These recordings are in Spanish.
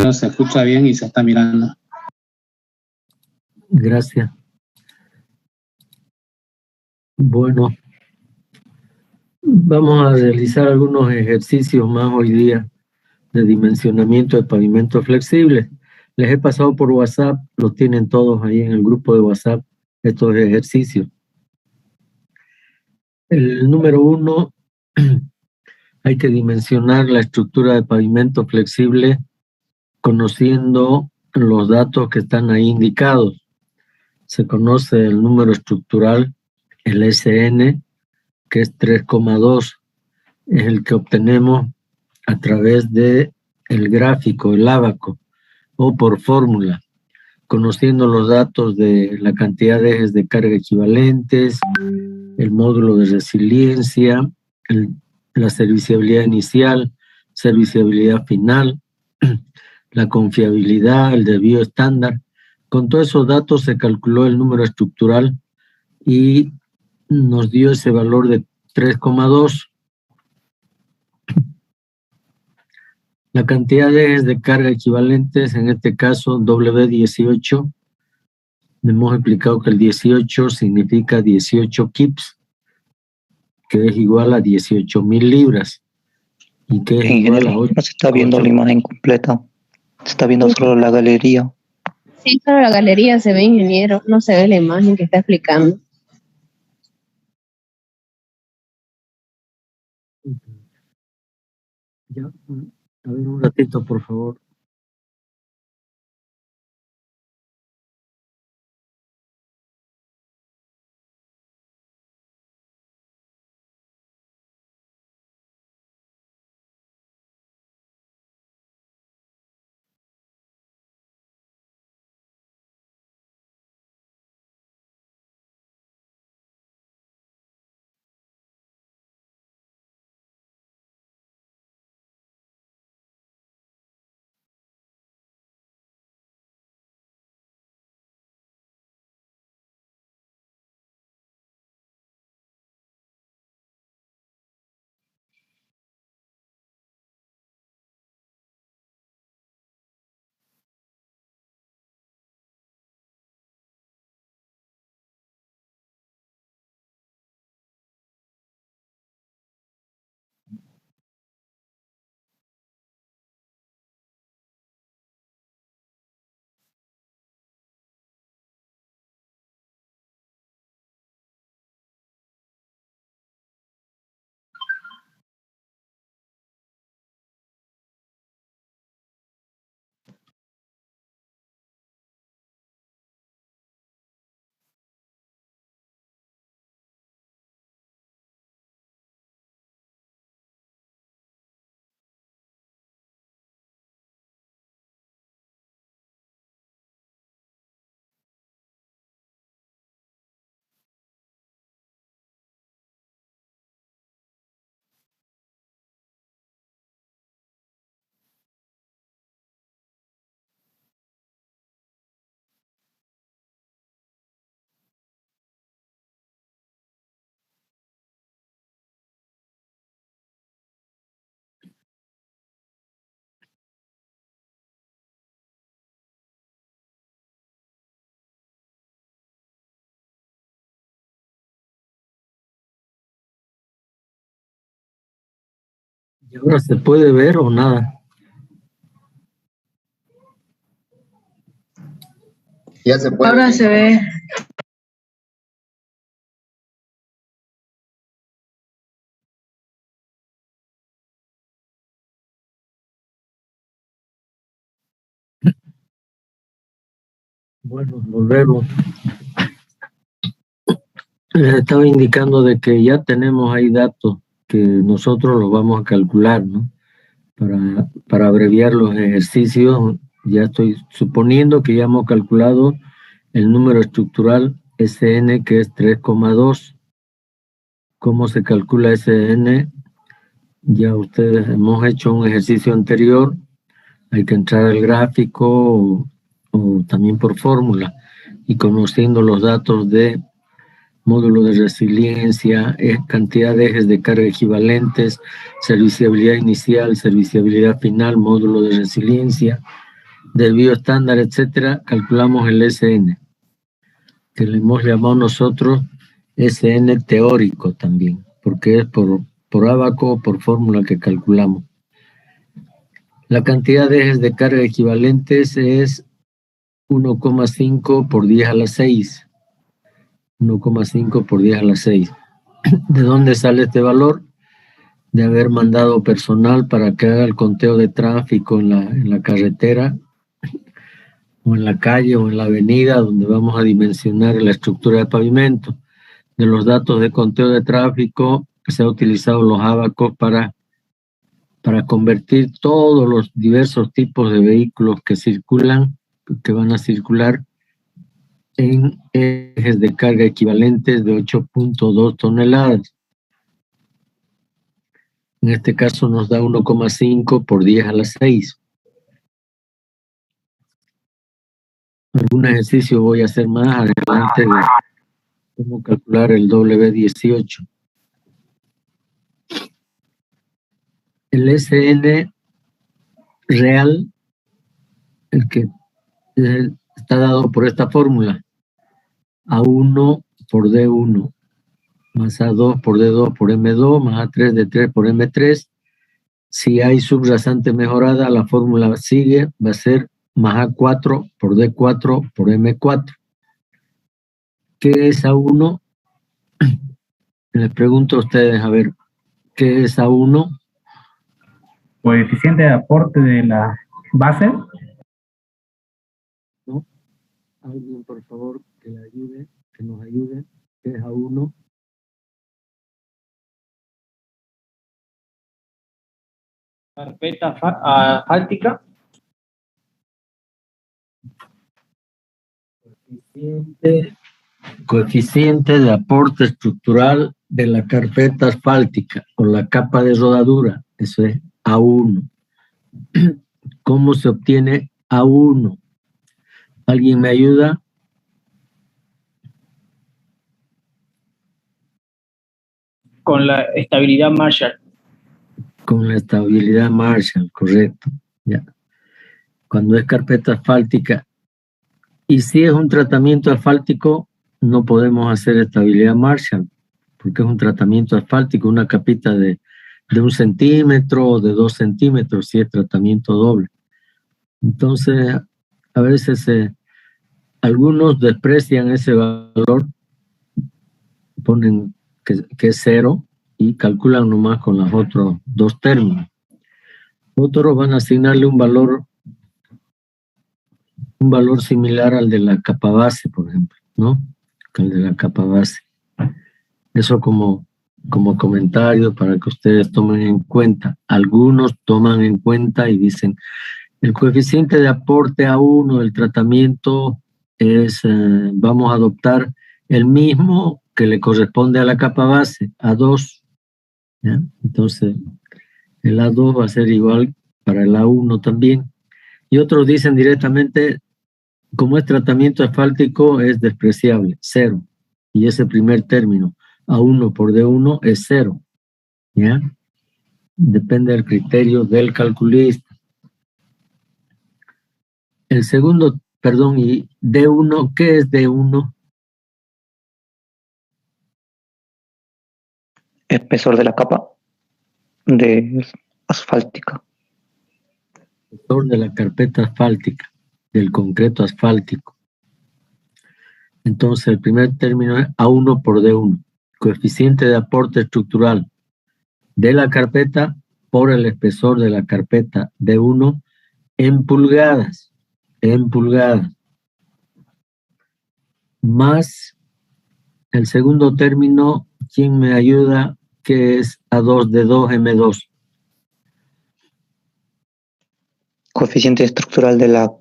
video se escucha bien y se está mirando. Gracias. Bueno, vamos a realizar algunos ejercicios más hoy día de dimensionamiento de pavimento flexible. Les he pasado por WhatsApp, los tienen todos ahí en el grupo de WhatsApp, estos ejercicios. El número 1, hay que dimensionar la estructura de pavimento flexible conociendo los datos que están ahí indicados. Se conoce el número estructural, el SN, que es 3,2, es el que obtenemos a través de el gráfico, el ábaco, o por fórmula, conociendo los datos de la cantidad de ejes de carga equivalentes, el módulo de resiliencia, la serviciabilidad inicial, serviciabilidad final, la confiabilidad, el desvío estándar. Con todos esos datos se calculó el número estructural y nos dio ese valor de 3,2. La cantidad de ejes de carga equivalentes, en este caso W18, hemos explicado que el 18 significa 18 kips, que es igual a 18,000 libras. Y que es igual a 8. No se está viendo la imagen completa, se está viendo solo la galería. Sí, solo la galería se ve, ingeniero, no se ve la imagen que está explicando. Ya, a ver un ratito, por favor. ¿Y ahora se puede ver o nada? Ya se puede. Ahora se ve. Bueno, volvemos. Les estaba indicando de que ya tenemos ahí datos que nosotros los vamos a calcular, ¿no? Para abreviar los ejercicios, ya estoy suponiendo que ya hemos calculado el número estructural SN, que es 3,2. ¿Cómo se calcula SN? Ya ustedes hemos hecho un ejercicio anterior, hay que entrar al gráfico o también por fórmula, y conociendo los datos de módulo de resiliencia, cantidad de ejes de carga equivalentes, serviciabilidad inicial, serviciabilidad final, módulo de resiliencia, de bioestándar, etcétera, calculamos el SN, que le hemos llamado nosotros SN teórico también, porque es por ábaco o por fórmula que calculamos. La cantidad de ejes de carga equivalentes es 1,5 por 10 a la 6. 1,5 por 10 a la 6. ¿De dónde sale este valor? De haber mandado personal para que haga el conteo de tráfico en la carretera o en la calle o en la avenida donde vamos a dimensionar la estructura de pavimento. De los datos de conteo de tráfico se han utilizado los ábacos para convertir todos los diversos tipos de vehículos que circulan, que van a circular, en ejes de carga equivalentes de 8.2 toneladas. En este caso nos da 1,5 por 10 a la 6. Algún ejercicio voy a hacer más adelante de cómo calcular el W18. El SN real, el que está dado por esta fórmula, A1 por D1, más A2 por D2 por M2, más A3 D3 por M3. Si hay subrasante mejorada, la fórmula sigue, va a ser más A4 por D4 por M4. ¿Qué es A1? Les pregunto a ustedes, a ver, ¿qué es A1? Coeficiente de aporte de la base. ¿No? Alguien, por favor, que le ayude, que nos ayude. ¿Qué es A1? Carpeta asfáltica. Coeficiente de aporte estructural de la carpeta asfáltica o la capa de rodadura. Eso es A1. ¿Cómo se obtiene A1? ¿Alguien me ayuda? Con la estabilidad Marshall. Con la estabilidad Marshall, correcto. Ya. Cuando es carpeta asfáltica, y si es un tratamiento asfáltico, no podemos hacer estabilidad Marshall, porque es un tratamiento asfáltico, una capita de 1 centímetro o de 2 centímetros, si es tratamiento doble. Entonces, a veces algunos desprecian ese valor, ponen que es 0 y calculan nomás con los otros 2 términos. Otros van a asignarle un valor similar al de la capa base, por ejemplo, ¿no? Al de la capa base. Eso como comentario para que ustedes tomen en cuenta. Algunos toman en cuenta y dicen, el coeficiente de aporte A1 del tratamiento es, vamos a adoptar el mismo que le corresponde a la capa base, A2. ¿Ya? Entonces, el A2 va a ser igual para el A1 también. Y otros dicen directamente, como es tratamiento asfáltico, es despreciable, 0. Y ese primer término, A1 por D1, es 0. ¿Ya? Depende del criterio del calculista. El segundo, perdón, y D1, ¿qué es D1? Espesor de la capa de asfáltica. Espesor de la carpeta asfáltica, del concreto asfáltico. Entonces, el primer término es A1 por D1, coeficiente de aporte estructural de la carpeta por el espesor de la carpeta D1 en pulgadas, más el segundo término, ¿quién me ayuda? Que es A2 de 2 M2. Coeficiente estructural de la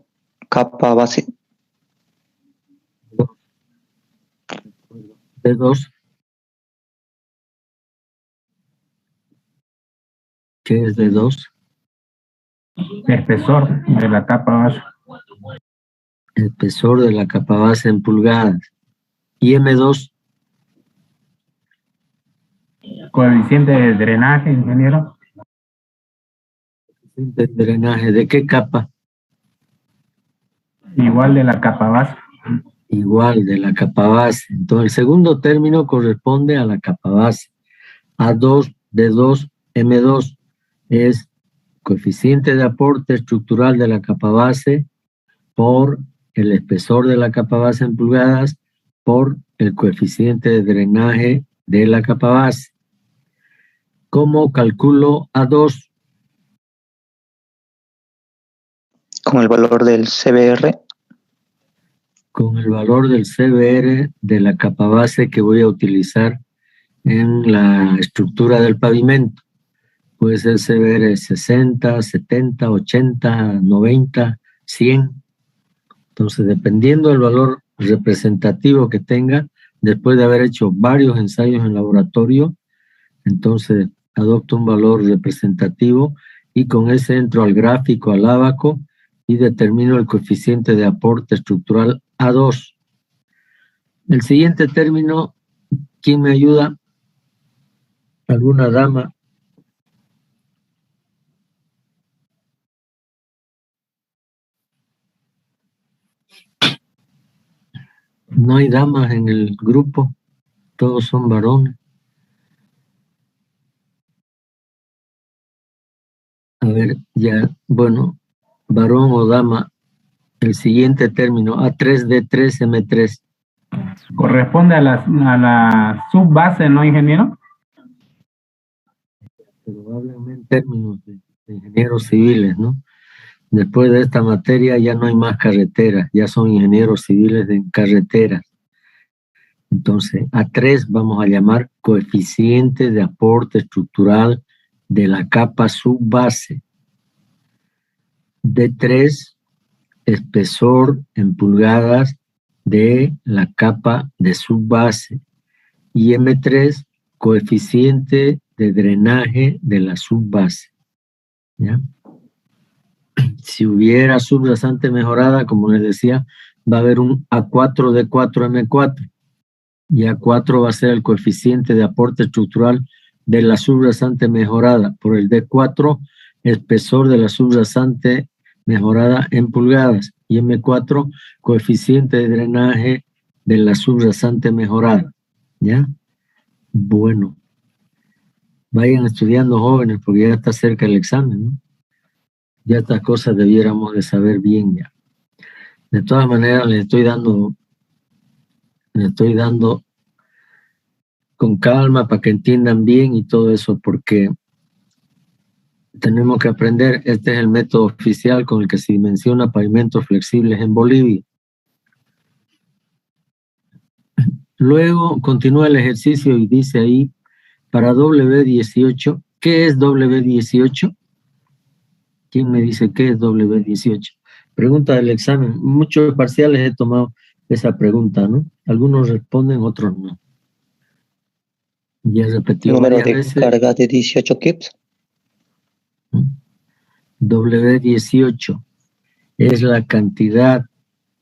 capa base. D2. ¿Qué es D2? Espesor de la capa base. Espesor de la capa base en pulgadas. ¿Y M2? Coeficiente de drenaje, ingeniero. De drenaje. ¿De qué capa? Igual de la capa base. Igual de la capa base. Entonces, el segundo término corresponde a la capa base. A2, D2, M2 es coeficiente de aporte estructural de la capa base por el espesor de la capa base en pulgadas por el coeficiente de drenaje de la capa base. ¿Cómo calculo A2? Con el valor del CBR. Con el valor del CBR de la capa base que voy a utilizar en la estructura del pavimento. Puede ser CBR 60, 70, 80, 90, 100. Entonces, dependiendo del valor representativo que tenga, después de haber hecho varios ensayos en laboratorio, entonces adopto un valor representativo y con ese entro al gráfico, al ábaco, y determino el coeficiente de aporte estructural A2. El siguiente término, ¿quién me ayuda? ¿Alguna dama? No hay damas en el grupo, todos son varones. A ver, ya, bueno, varón o dama, el siguiente término, A3D3M3. Corresponde a la subbase, ¿no, ingeniero? Pero háblenme en términos de ingenieros civiles, ¿no? Después de esta materia ya no hay más carreteras, ya son ingenieros civiles de carreteras. Entonces, A3 vamos a llamar coeficiente de aporte estructural de la capa subbase. D3, espesor en pulgadas de la capa de subbase. Y M3, coeficiente de drenaje de la subbase. ¿Ya? Si hubiera subrasante mejorada, como les decía, va a haber un A4D4M4. Y A4 va a ser el coeficiente de aporte estructural de la subrasante mejorada por el D4, espesor de la subrasante mejorada en pulgadas. Y M4, coeficiente de drenaje de la subrasante mejorada. ¿Ya? Bueno. Vayan estudiando, jóvenes, porque ya está cerca el examen, ¿no? Ya estas cosas debiéramos de saber bien ya. De todas maneras, les estoy dando con calma para que entiendan bien y todo eso, porque tenemos que aprender. Este es el método oficial con el que se dimensiona pavimentos flexibles en Bolivia. Luego continúa el ejercicio y dice ahí, para W18, ¿qué es W18? ¿Quién me dice qué es W18? Pregunta del examen. Muchos parciales he tomado esa pregunta, ¿no? Algunos responden, otros no. Ya he repetido Número varias de veces. carga de 18 kips. W18 es la cantidad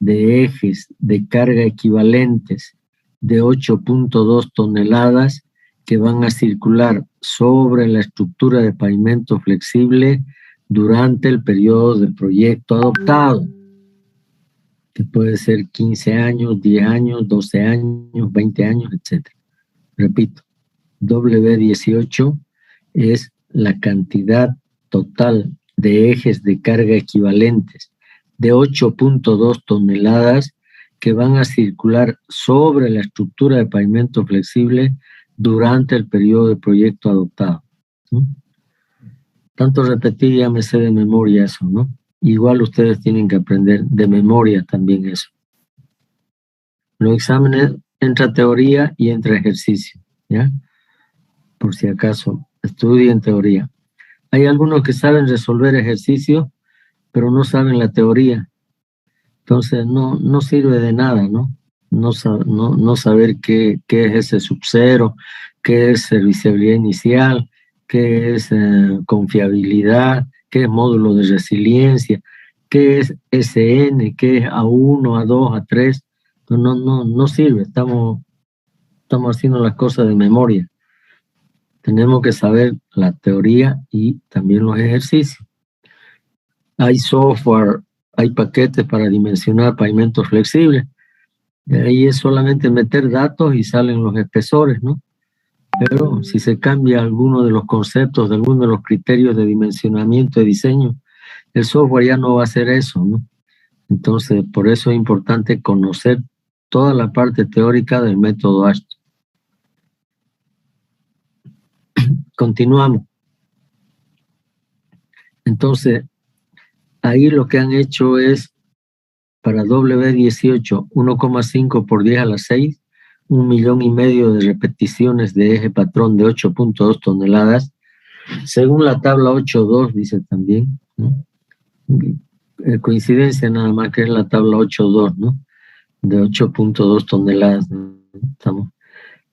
de ejes de carga equivalentes de 8.2 toneladas que van a circular sobre la estructura de pavimento flexible durante el periodo del proyecto adoptado, que puede ser 15 años, 10 años, 12 años, 20 años, etc. Repito, W18 es la cantidad total de ejes de carga equivalentes de 8.2 toneladas que van a circular sobre la estructura de pavimento flexible durante el periodo de proyecto adoptado. ¿Sí? Tanto repetir, ya me sé de memoria eso, ¿no? Igual ustedes tienen que aprender de memoria también eso. Los exámenes entra teoría y entra ejercicio, ¿ya? Por si acaso, estudien teoría. Hay algunos que saben resolver ejercicio, pero no saben la teoría. Entonces no sirve de nada, ¿no? No saber qué es ese subcero, qué es serviciabilidad inicial, qué es confiabilidad, qué es módulo de resiliencia, qué es SN, qué es A1, A2, A3. No sirve, estamos haciendo las cosas de memoria. Tenemos que saber la teoría y también los ejercicios. Hay software hay paquetes para dimensionar pavimentos flexibles. Y ahí es solamente meter datos y salen los espesores, ¿no? Pero si se cambia alguno de los conceptos, de alguno de los criterios de dimensionamiento, de diseño, el software ya no va a hacer eso, ¿no? Entonces, por eso es importante conocer toda la parte teórica del método ASHTO. Continuamos. Entonces, ahí lo que han hecho es, para W18, 1,5 por 10 a la 6, 1,5 millones de repeticiones de eje patrón de 8.2 toneladas, según la tabla 8.2, dice también, ¿no? Coincidencia nada más que es la tabla 8.2, ¿no? De 8.2 toneladas, ¿no? Estamos,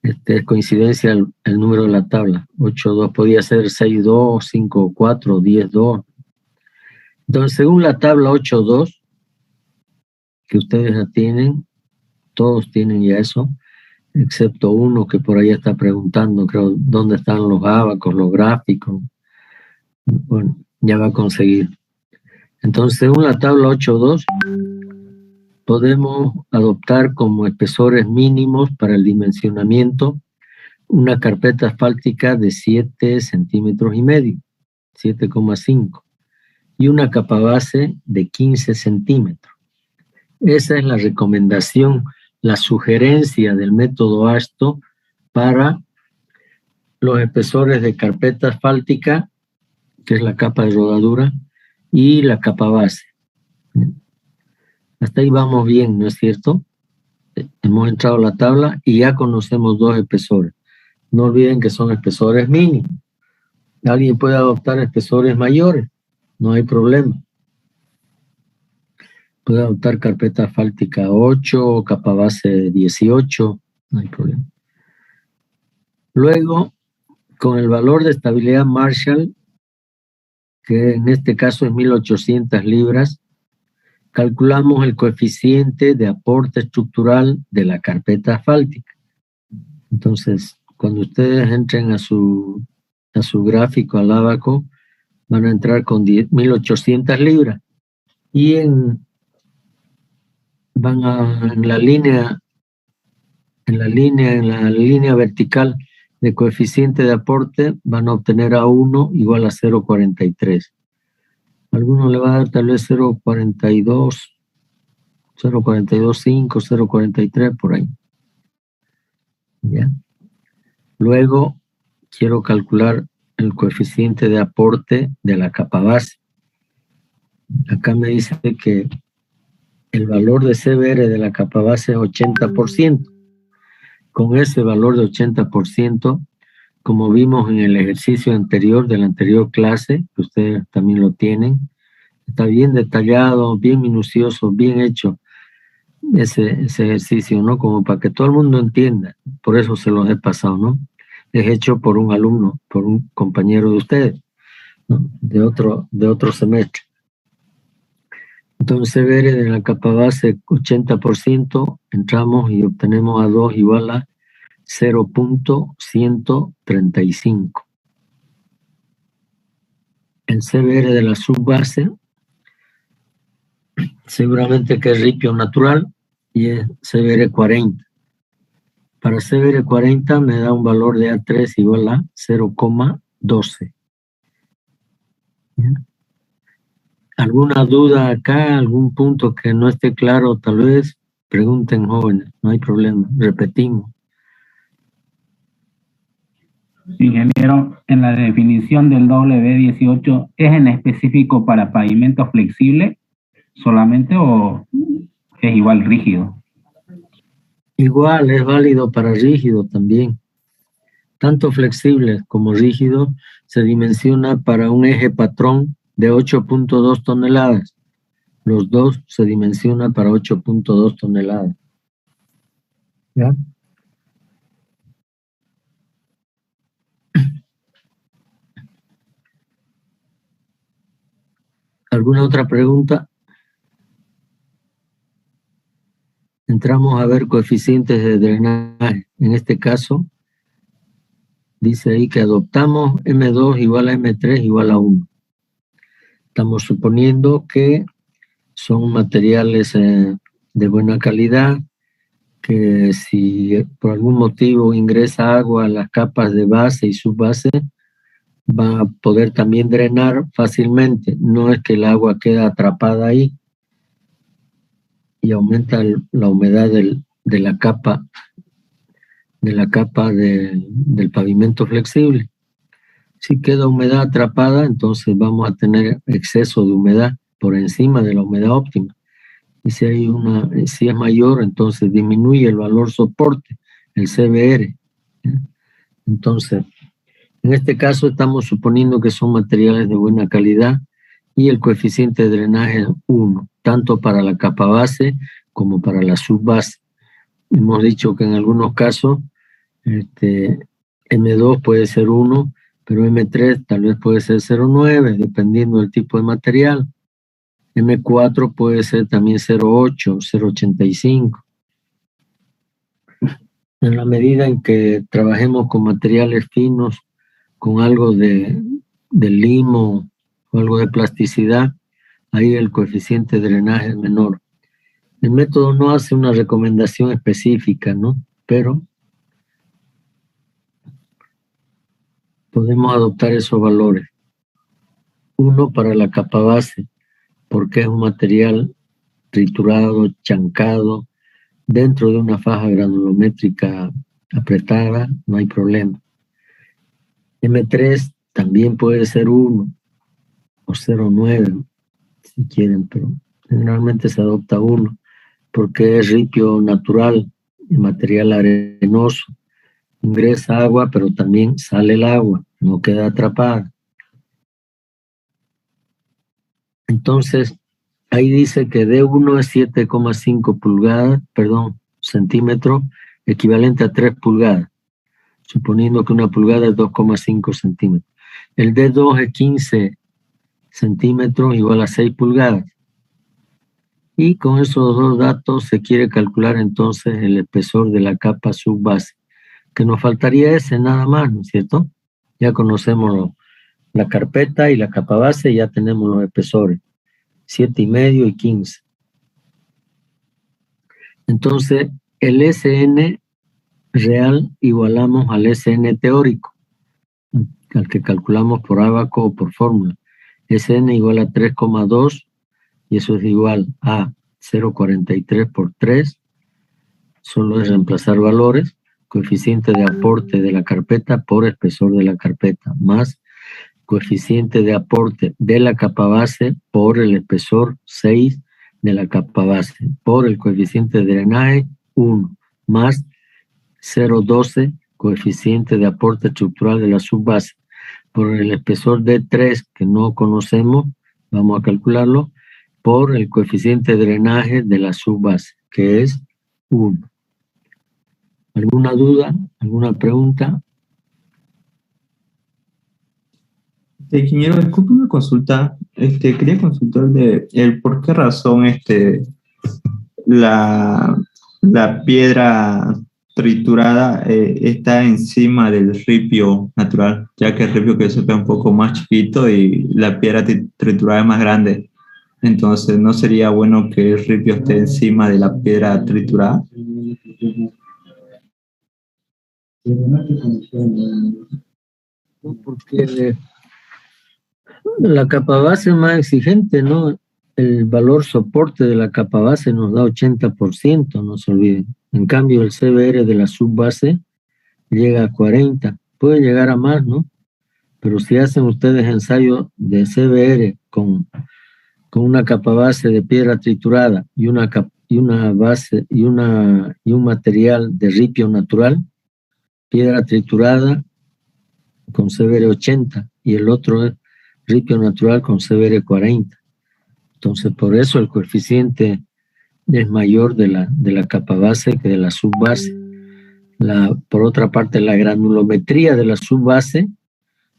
es coincidencia el número de la tabla. 8.2 podía ser 6.2, 5.4, 10.2. Entonces, según la tabla 8.2, que ustedes ya tienen, todos tienen ya eso, excepto uno que por ahí está preguntando, creo, dónde están los ábacos, los gráficos. Bueno, ya va a conseguir. Entonces, según la tabla 8.2, podemos adoptar como espesores mínimos para el dimensionamiento una carpeta asfáltica de 7 centímetros y medio, 7,5, y una capa base de 15 centímetros. Esa es la recomendación, la sugerencia del método ASHTO para los espesores de carpeta asfáltica, que es la capa de rodadura, y la capa base. Hasta ahí vamos bien, ¿no es cierto? Hemos entrado a la tabla y ya conocemos dos espesores. No olviden que son espesores mínimos. Alguien puede adoptar espesores mayores, no hay problema. Puede adoptar carpeta asfáltica 8, capa base 18, no hay problema. Luego, con el valor de estabilidad Marshall, que en este caso es 1.800 libras, calculamos el coeficiente de aporte estructural de la carpeta asfáltica. Entonces, cuando ustedes entren a su gráfico, al ábaco, van a entrar con 1.800 libras. Y en la línea vertical de coeficiente de aporte, van a obtener a 1 igual a 0,43. Alguno le va a dar tal vez 0,42, 0,42,5, 0,43 por ahí. ¿Ya? Luego quiero calcular el coeficiente de aporte de la capa base. Acá me dice que el valor de CBR de la capa base es 80%. Con ese valor de 80%, como vimos en el ejercicio anterior de la anterior clase, que ustedes también lo tienen, está bien detallado, bien minucioso, bien hecho ese ejercicio, ¿no? Como para que todo el mundo entienda. Por eso se los he pasado, ¿no? Es hecho por un alumno, por un compañero de ustedes, ¿no? de otro semestre. Entonces, CBR de la capa base 80%, entramos y obtenemos a 2 igual a 0.135. El CBR de la subbase, seguramente que es ripio natural, y es CBR 40. Para CBR 40 me da un valor de A3 igual a 0,12. ¿Alguna duda acá? ¿Algún punto que no esté claro? Tal vez pregunten, jóvenes, no hay problema, repetimos. Ingeniero, en la definición del W18, ¿es en específico para pavimento flexible solamente o es igual rígido? Igual, es válido para rígido también. Tanto flexible como rígido se dimensiona para un eje patrón de 8.2 toneladas. Los dos se dimensionan para 8.2 toneladas. ¿Ya? ¿Alguna otra pregunta? Entramos a ver coeficientes de drenaje. En este caso, dice ahí que adoptamos M2 igual a M3 igual a 1. Estamos suponiendo que son materiales de buena calidad, que si por algún motivo ingresa agua a las capas de base y subbase, va a poder también drenar fácilmente. No es que el agua queda atrapada ahí y aumenta la humedad de la capa del pavimento flexible. Si queda humedad atrapada, entonces vamos a tener exceso de humedad por encima de la humedad óptima. Y si es mayor, entonces disminuye el valor soporte, el CBR. Entonces, en este caso estamos suponiendo que son materiales de buena calidad y el coeficiente de drenaje es 1, tanto para la capa base como para la subbase. Hemos dicho que en algunos casos M2 puede ser 1, pero M3 tal vez puede ser 0,9, dependiendo del tipo de material. M4 puede ser también 0,8, 0,85. En la medida en que trabajemos con materiales finos, con algo de limo o algo de plasticidad, ahí el coeficiente de drenaje es menor. El método no hace una recomendación específica, ¿no? Pero podemos adoptar esos valores. 1 para la capa base, porque es un material triturado, chancado, dentro de una faja granulométrica apretada, no hay problema. M3 también puede ser 1 o 0,9, si quieren, pero generalmente se adopta 1, porque es ripio natural, y material arenoso. Ingresa agua, pero también sale el agua, no queda atrapada. Entonces, ahí dice que D1 es 7,5 pulgadas, centímetros, equivalente a 3 pulgadas, suponiendo que una pulgada es 2,5 centímetros. El D2 es 15 centímetros, igual a 6 pulgadas. Y con esos dos datos se quiere calcular entonces el espesor de la capa subbase, que nos faltaría ese nada más, ¿no es cierto? Ya conocemos la carpeta y la capa base, ya tenemos los espesores, 7,5 y 15. Entonces, el SN real igualamos al SN teórico, al que calculamos por ábaco o por fórmula. SN igual a 3,2 y eso es igual a 0,43 por 3. Solo es reemplazar valores, coeficiente de aporte de la carpeta por espesor de la carpeta, más coeficiente de aporte de la capa base por el espesor 6 de la capa base, por el coeficiente de drenaje 1, más 0,12 coeficiente de aporte estructural de la subbase, por el espesor D3 que no conocemos, vamos a calcularlo, por el coeficiente de drenaje de la subbase, que es 1. ¿Alguna duda? ¿Alguna pregunta? Ingeniero, disculpe una consulta. Quería consultar por qué razón la piedra triturada está encima del ripio natural, ya que el ripio que se ve un poco más chiquito y la piedra triturada es más grande. Entonces, ¿no sería bueno que el ripio esté encima de la piedra triturada? Porque la capa base es más exigente, ¿no? El valor soporte de la capa base nos da 80%, no se olviden. En cambio, el CBR de la subbase llega a 40%. Puede llegar a más, ¿no? Pero si hacen ustedes ensayo de CBR con una capa base de piedra triturada y un material de ripio natural, piedra triturada con CBR 80 y el otro es ripio natural con CBR 40. Entonces, por eso el coeficiente es mayor de la capa base que de la subbase. Por otra parte, la granulometría de la subbase,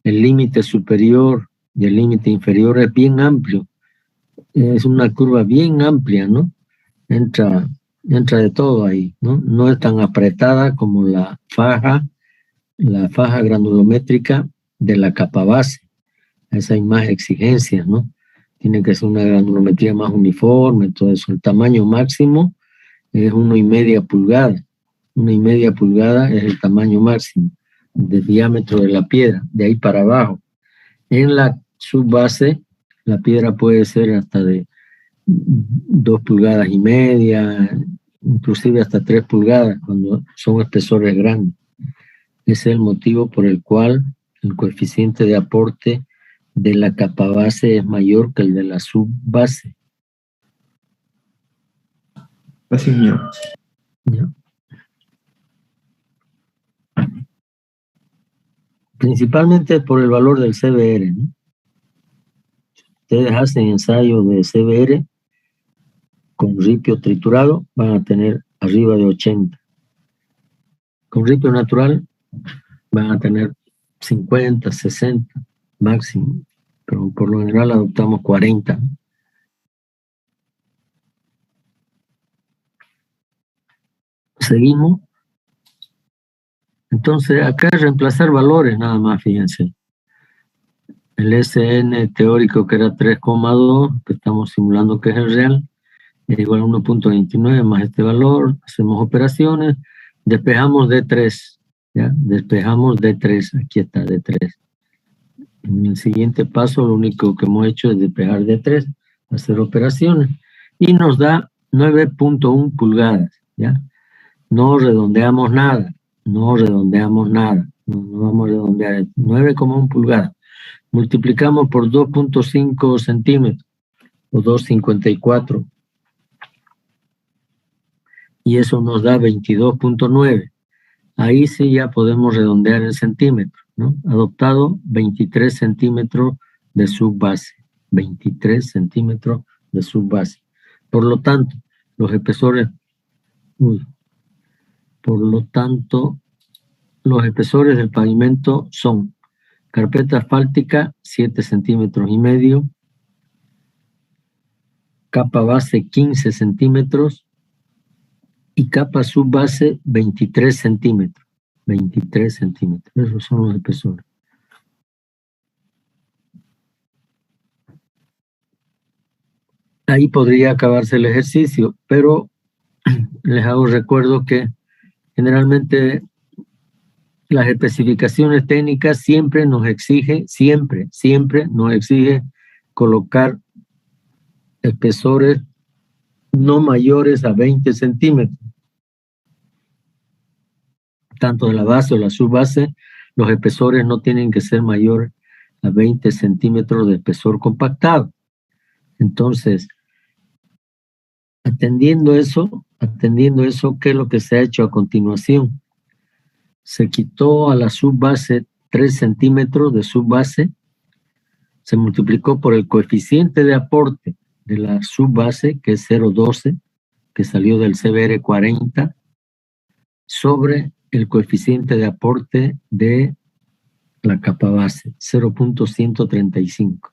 el límite superior y el límite inferior es bien amplio. Es una curva bien amplia, ¿no? Entra de todo ahí, ¿no? No es tan apretada como la faja granulométrica de la capa base. Esa hay más exigencias, ¿no? tiene que ser una granulometría más uniforme, todo eso. El tamaño máximo es 1,5 pulgadas. 1,5 pulgadas es el tamaño máximo de diámetro de la piedra, de ahí para abajo. En la subbase, la piedra puede ser hasta de 2,5 pulgadas, inclusive hasta 3 pulgadas, cuando son espesores grandes. Ese es el motivo por el cual el coeficiente de aporte de la capa base es mayor que el de la subbase. Así mío. ¿Ya? Principalmente por el valor del CBR, ¿no? Ustedes hacen ensayos de CBR con ripio triturado, van a tener arriba de 80. Con ripio natural van a tener 50, 60 máximo, pero por lo general adoptamos 40. Seguimos. Entonces acá es reemplazar valores nada más, fíjense. El SN teórico que era 3,2, que estamos simulando que es el real, es igual a 1,29 más este valor, hacemos operaciones, despejamos D3, ¿ya? Despejamos D3, aquí está D3. En el siguiente paso lo único que hemos hecho es despejar D3, hacer operaciones, y nos da 9,1 pulgadas, ¿ya? No redondeamos nada, no vamos a redondear, 9,1 pulgadas. Multiplicamos por 2,5 centímetros, o 2,54. Y eso nos da 22,9. Ahí sí ya podemos redondear en centímetros, ¿no? Adoptado 23 centímetros de subbase. 23 centímetros de subbase. Por lo tanto, los espesores... los espesores del pavimento son carpeta asfáltica 7,5 centímetros, capa base 15 centímetros y capa subbase 23 centímetros. 23 centímetros, esos son los espesores. Ahí podría acabarse el ejercicio, pero les hago recuerdo que generalmente las especificaciones técnicas siempre nos exige colocar espesores no mayores a 20 centímetros. Tanto de la base o la subbase, los espesores no tienen que ser mayores a 20 centímetros de espesor compactado. Entonces, atendiendo eso, ¿qué es lo que se ha hecho a continuación? Se quitó a la subbase 3 centímetros de subbase, se multiplicó por el coeficiente de aporte de la subbase, que es 0,12, que salió del CBR 40, sobre el coeficiente de aporte de la capa base, 0,135.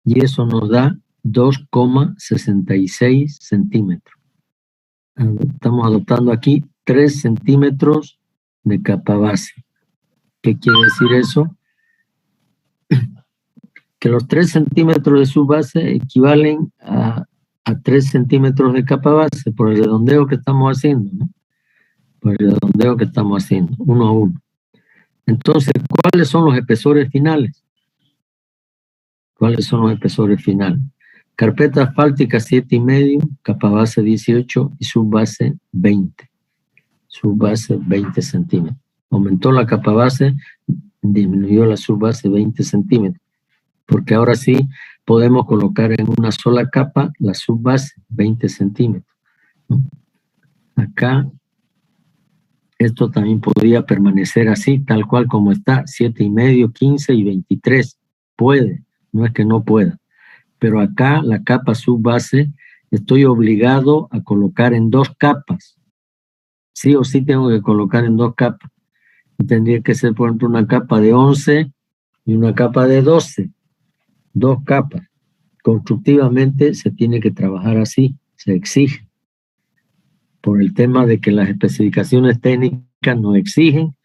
Y eso nos da 2,66 centímetros. Estamos adoptando aquí 3 centímetros de capa base. ¿Qué quiere decir eso? Que los 3 centímetros de subbase equivalen a 3 centímetros de capa base por el redondeo que estamos haciendo, ¿no? Por el redondeo que estamos haciendo, 1 a 1. Entonces, ¿cuáles son los espesores finales? ¿Cuáles son los espesores finales? Carpeta asfáltica 7,5, capa base 18 y subbase 20. Subbase 20 centímetros. Aumentó la capa base, disminuyó la subbase 20 centímetros. Porque ahora sí podemos colocar en una sola capa la subbase 20 centímetros, ¿no? Acá esto también podría permanecer así, tal cual como está, 7,5, 15 y 23. Puede, no es que no pueda. Pero acá la capa subbase estoy obligado a colocar en 2 capas. Sí o sí tengo que colocar en 2 capas. Y tendría que ser, por ejemplo, una capa de 11 y una capa de 12. 2 capas. Constructivamente se tiene que trabajar así, se exige. Por el tema de que las especificaciones técnicas nos exigen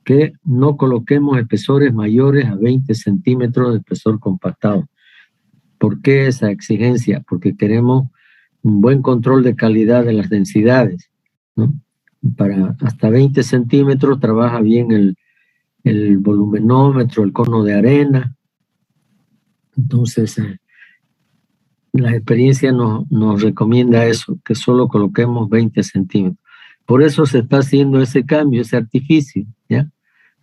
que no coloquemos espesores mayores a 20 centímetros de espesor compactado. ¿Por qué esa exigencia? Porque queremos un buen control de calidad de las densidades, ¿no? Para hasta 20 centímetros trabaja bien el volumenómetro, el cono de arena. Entonces, la experiencia nos recomienda eso, que solo coloquemos 20 centímetros. Por eso se está haciendo ese cambio, ese artificio, ¿ya?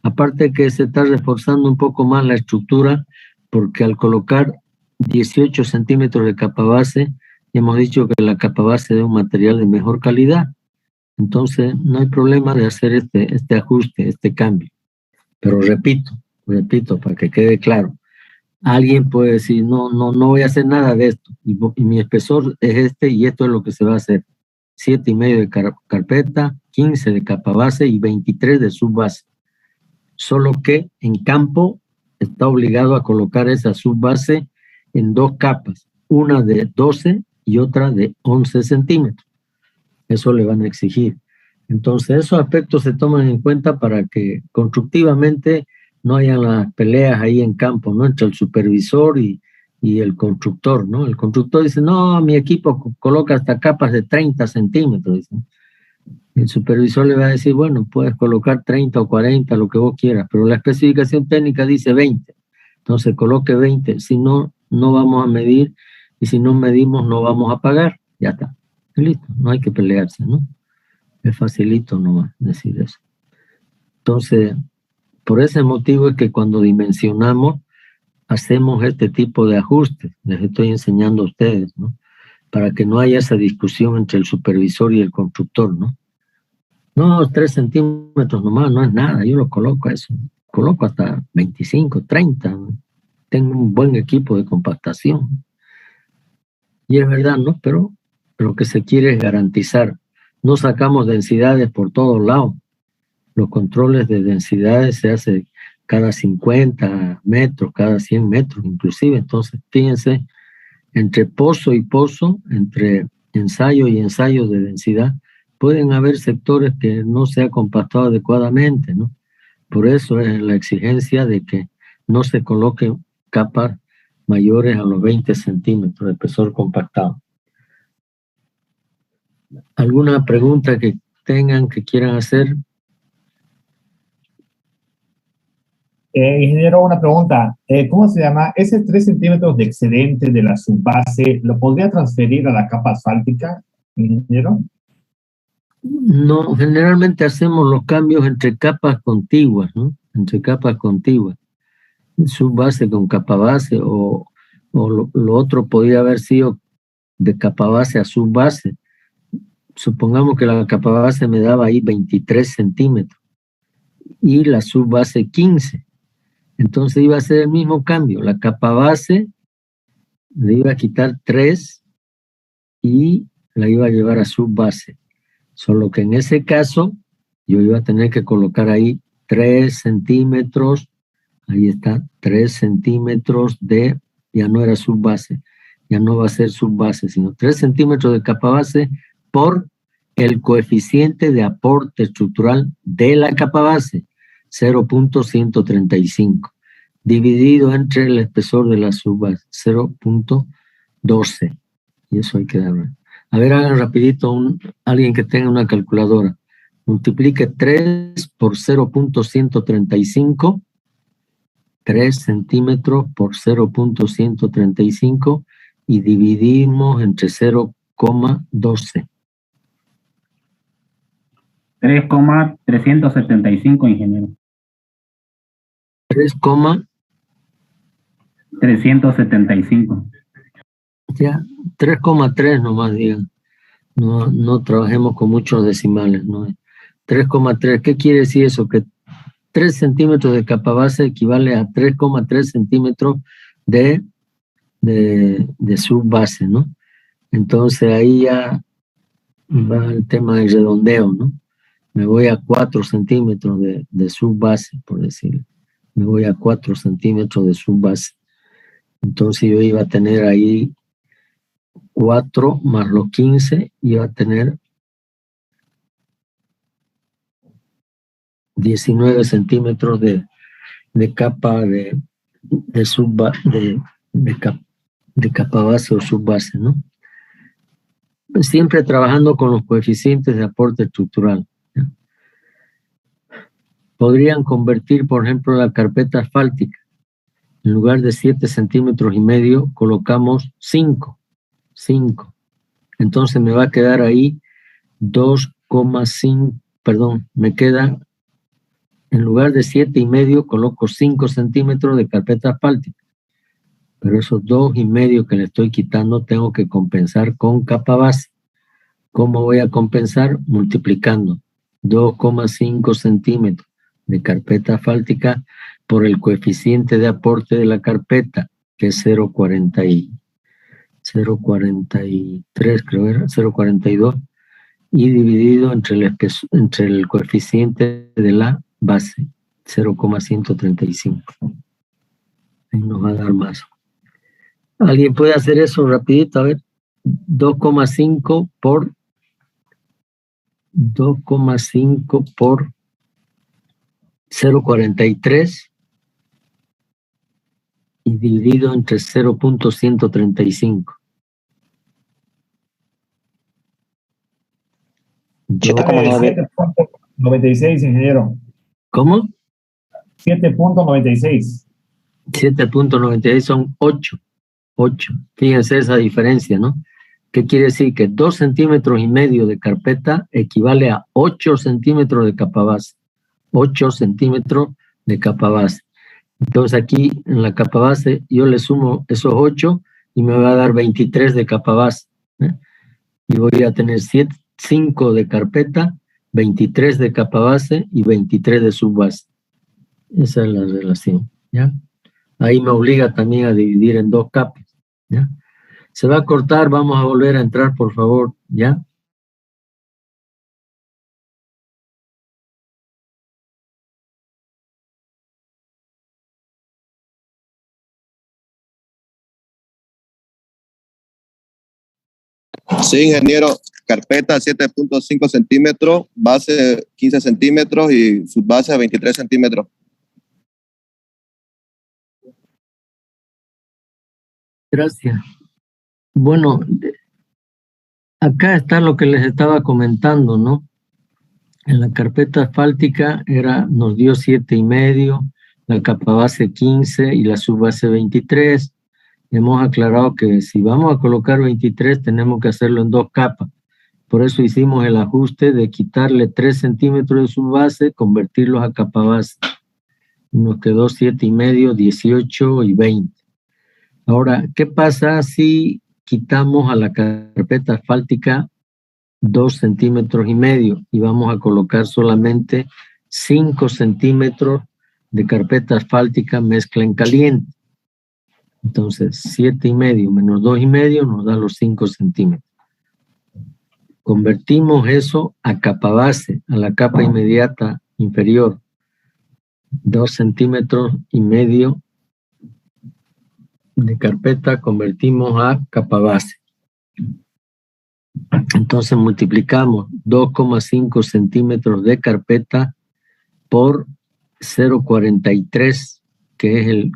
Aparte que se está reforzando un poco más la estructura, porque al colocar 18 centímetros de capa base, hemos dicho que la capa base es un material de mejor calidad. Entonces, no hay problema de hacer este ajuste, este cambio. Pero repito, para que quede claro, alguien puede decir, no voy a hacer nada de esto, y mi espesor es este, y esto es lo que se va a hacer. 7,5 de carpeta, 15 de capa base y 23 de subbase. Solo que en campo está obligado a colocar esa subbase en 2 capas, una de 12 y otra de 11 centímetros. Eso le van a exigir. Entonces, esos aspectos se toman en cuenta para que constructivamente no hayan las peleas ahí en campo, ¿no? Entre el supervisor y el constructor, ¿no? El constructor dice, no, mi equipo coloca hasta capas de 30 centímetros. Dice. El supervisor le va a decir, bueno, puedes colocar 30 o 40, lo que vos quieras, pero la especificación técnica dice 20. Entonces, coloque 20. Si no, no vamos a medir, y si no medimos, no vamos a pagar. Ya está. Listo, no hay que pelearse, ¿no? Es facilito nomás decir eso. Entonces, por ese motivo es que cuando dimensionamos, hacemos este tipo de ajustes. Les estoy enseñando a ustedes, ¿no? Para que no haya esa discusión entre el supervisor y el constructor, ¿no? No, 3 centímetros nomás, no es nada, yo lo coloco a eso. Coloco hasta 25, 30. ¿no? Tengo un buen equipo de compactación. Y es verdad, ¿no? Pero lo que se quiere es garantizar. No sacamos densidades por todos lados. Los controles de densidades se hacen cada 50 metros, cada 100 metros inclusive. Entonces, fíjense, entre pozo y pozo, entre ensayo y ensayo de densidad, pueden haber sectores que no se ha compactado adecuadamente, ¿no? Por eso es la exigencia de que no se coloquen capas mayores a los 20 centímetros de espesor compactado. ¿Alguna pregunta que tengan, que quieran hacer? Ingeniero, una pregunta. ¿Cómo se llama? ¿Ese 3 centímetros de excedente de la subbase lo podría transferir a la capa asfáltica, ingeniero? No, generalmente hacemos los cambios entre capas contiguas, ¿no? Entre capas contiguas. Subbase con capa base o lo otro podría haber sido de capa base a subbase. Supongamos que la capa base me daba ahí 23 centímetros y la subbase 15. Entonces iba a ser el mismo cambio. La capa base le iba a quitar 3 y la iba a llevar a subbase. Solo que en ese caso yo iba a tener que colocar ahí 3 centímetros, ahí está, 3 centímetros de, ya no era subbase, ya no va a ser subbase, sino 3 centímetros de capa base por el coeficiente de aporte estructural de la capa base, 0.135, dividido entre el espesor de la subbase, 0.12, y eso hay que darle. A ver, hagan rapidito alguien que tenga una calculadora. Multiplique 3 por 0.135, 3 centímetros por 0.135 y dividimos entre 0,12. 3,375, ingeniero. 3,375. Ya, 3,3 nomás digan. No trabajemos con muchos decimales, ¿no? 3,3, ¿qué quiere decir eso? Que 3 centímetros de capa base equivale a 3,3 centímetros de subbase, ¿no? Entonces ahí ya va el tema del redondeo, ¿no? Me voy a 4 centímetros de subbase, por decirlo. Me voy a 4 centímetros de subbase. Entonces yo iba a tener ahí 4 más los 15, iba a tener 19 centímetros de capa de de capa base o subbase, ¿no? Siempre trabajando con los coeficientes de aporte estructural, ¿ya? Podrían convertir, por ejemplo, la carpeta asfáltica. En lugar de 7,5 centímetros, colocamos 5. Entonces me va a quedar ahí 2,5, perdón, me queda, en lugar de 7,5, coloco 5 centímetros de carpeta asfáltica. Pero esos 2,5 que le estoy quitando tengo que compensar con capa base. ¿Cómo voy a compensar? Multiplicando 2,5 centímetros de carpeta asfáltica por el coeficiente de aporte de la carpeta, que es 0,43, creo era, 0,42, y dividido entre el coeficiente de la base, 0,135. Ahí nos va a dar más. ¿Alguien puede hacer eso rapidito? A ver, 2,5 por 0,43 y dividido entre 0,135. 7,96, ingeniero. ¿Cómo? 7,96. 7,96 son 8. Fíjense esa diferencia, ¿no? ¿Qué quiere decir? Que 2,5 centímetros de carpeta equivale a 8 centímetros de capa base. 8 centímetros de capa base. Entonces aquí en la capa base yo le sumo esos 8 y me va a dar 23 de capa base, ¿eh? Y voy a tener 5 de carpeta, 23 de capa base y 23 de subbase. Esa es la relación, ¿ya? Ahí me obliga también a dividir en 2 capas, ¿ya? Se va a cortar, vamos a volver a entrar, por favor, ¿ya? Sí, ingeniero, carpeta 7,5 centímetros, base 15 centímetros y subbase 23 centímetros. Gracias. Bueno, acá está lo que les estaba comentando, ¿no? En la carpeta asfáltica nos dio 7,5, la capa base 15 y la subbase 23. Hemos aclarado que si vamos a colocar 23 tenemos que hacerlo en 2 capas. Por eso hicimos el ajuste de quitarle 3 centímetros de subbase, convertirlos a capa base. Nos quedó 7,5, 18 y 20. Ahora, ¿qué pasa si quitamos a la carpeta asfáltica 2,5 centímetros y vamos a colocar solamente 5 centímetros de carpeta asfáltica mezcla en caliente? Entonces, 7,5 menos 2,5 nos da los 5 centímetros. Convertimos eso a capa base, a la capa inmediata inferior. 2,5 centímetros de carpeta convertimos a capa base. Entonces multiplicamos 2,5 centímetros de carpeta por 0,43, que es el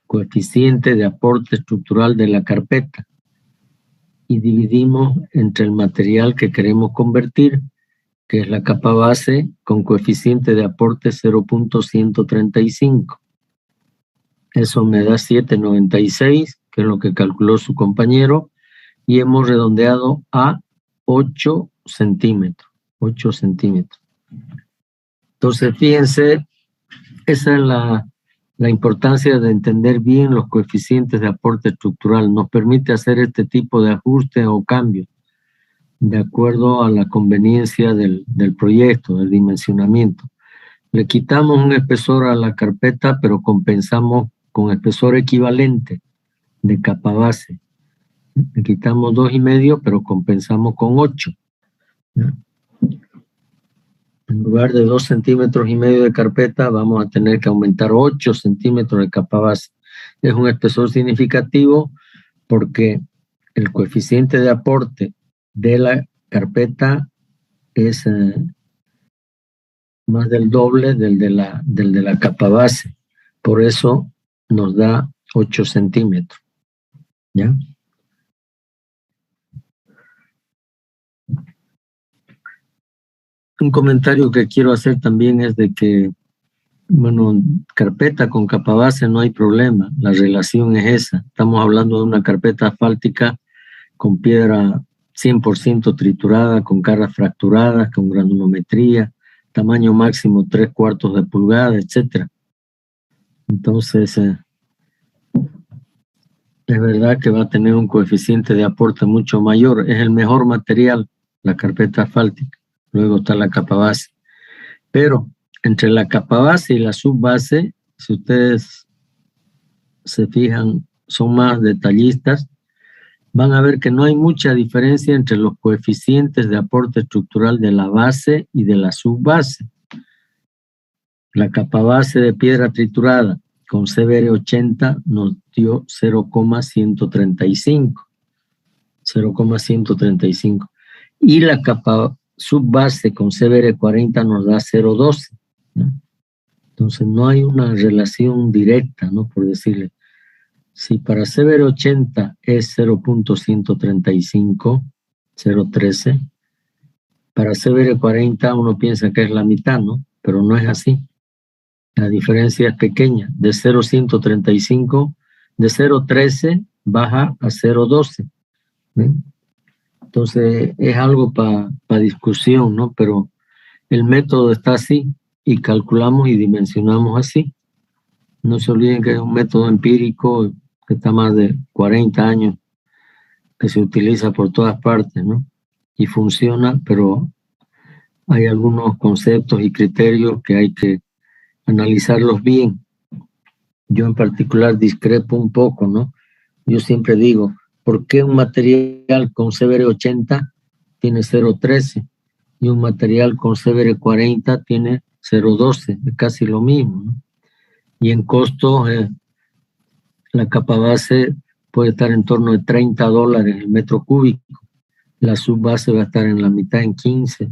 coeficiente de aporte estructural de la carpeta, y dividimos entre el material que queremos convertir, que es la capa base con coeficiente de aporte 0,135. Eso me da 7,96, que es lo que calculó su compañero, y hemos redondeado a 8 centímetros. 8 centímetros. Entonces, fíjense, esa es la importancia de entender bien los coeficientes de aporte estructural. Nos permite hacer este tipo de ajustes o cambios de acuerdo a la conveniencia del proyecto, del dimensionamiento. Le quitamos un espesor a la carpeta, pero compensamos con espesor equivalente de capa base. Le quitamos 2,5, pero compensamos con 8. ¿Ya? En lugar de 2,5 centímetros de carpeta, vamos a tener que aumentar 8 centímetros de capa base. Es un espesor significativo porque el coeficiente de aporte de la carpeta es más del doble del de la capa base. Por eso nos da 8 centímetros. ¿Ya? Un comentario que quiero hacer también es de que, bueno, carpeta con capa base no hay problema, la relación es esa. Estamos hablando de una carpeta asfáltica con piedra 100% triturada, con caras fracturadas, con granulometría, tamaño máximo 3/4 de pulgada, etc. Entonces, es verdad que va a tener un coeficiente de aporte mucho mayor. Es el mejor material, la carpeta asfáltica. Luego está la capa base. Pero entre la capa base y la subbase, si ustedes se fijan, son más detallistas, van a ver que no hay mucha diferencia entre los coeficientes de aporte estructural de la base y de la subbase. La capa base de piedra triturada con CBR 80 nos dio 0,135. 0,135. Y la capa subbase con CBR 40 nos da 0,12. ¿no? Entonces no hay una relación directa, ¿no? Por decirle. Si para CBR 80 es 0.135, 0.13, para CBR 40 uno piensa que es la mitad, ¿no? Pero no es así. La diferencia es pequeña. De 0.135, de 0.13 baja a 0.12. ¿ven? Entonces es algo para discusión, ¿no? Pero el método está así y calculamos y dimensionamos así. No se olviden que es un método empírico que está más de 40 años, que se utiliza por todas partes, ¿no? Y funciona, pero hay algunos conceptos y criterios que hay que analizarlos bien. Yo en particular discrepo un poco, ¿no? Yo siempre digo, ¿por qué un material con CBR 80 tiene 0.13 y un material con CBR 40 tiene 0.12? Es casi lo mismo, ¿no? Y en costos, la capa base puede estar en torno de $30 el metro cúbico. La subbase va a estar en la mitad, en 15,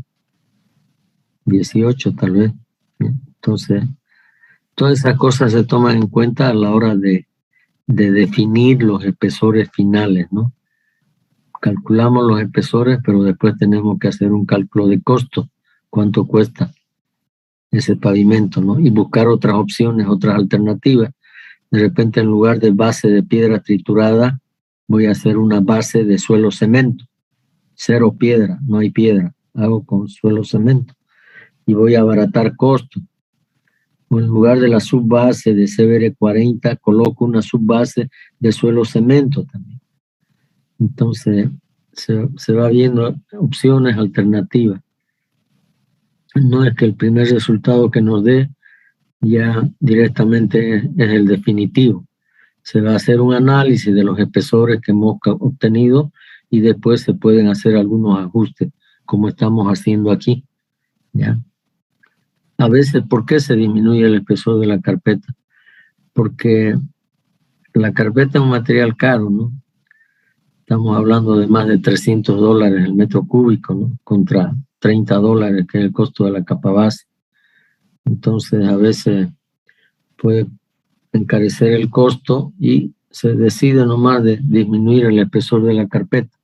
18 tal vez. Entonces, todas esas cosas se toman en cuenta a la hora de definir los espesores finales, ¿no? Calculamos los espesores, pero después tenemos que hacer un cálculo de costo. ¿Cuánto cuesta ese pavimento, ¿no? Y buscar otras opciones, otras alternativas. De repente, en lugar de base de piedra triturada, voy a hacer una base de suelo cemento. 0 piedra, no hay piedra. Hago con suelo cemento. Y voy a abaratar costos. O en lugar de la subbase de CBR 40, coloco una subbase de suelo cemento también. Entonces, se va viendo opciones alternativas. No es que el primer resultado que nos dé ya directamente es el definitivo. Se va a hacer un análisis de los espesores que hemos obtenido y después se pueden hacer algunos ajustes, como estamos haciendo aquí. ¿ya? A veces, ¿por qué se disminuye el espesor de la carpeta? Porque la carpeta es un material caro, ¿no? Estamos hablando de más de $300 el metro cúbico, ¿no? Contra $30, que es el costo de la capa base. Entonces, a veces puede encarecer el costo y se decide nomás de disminuir el espesor de la carpeta.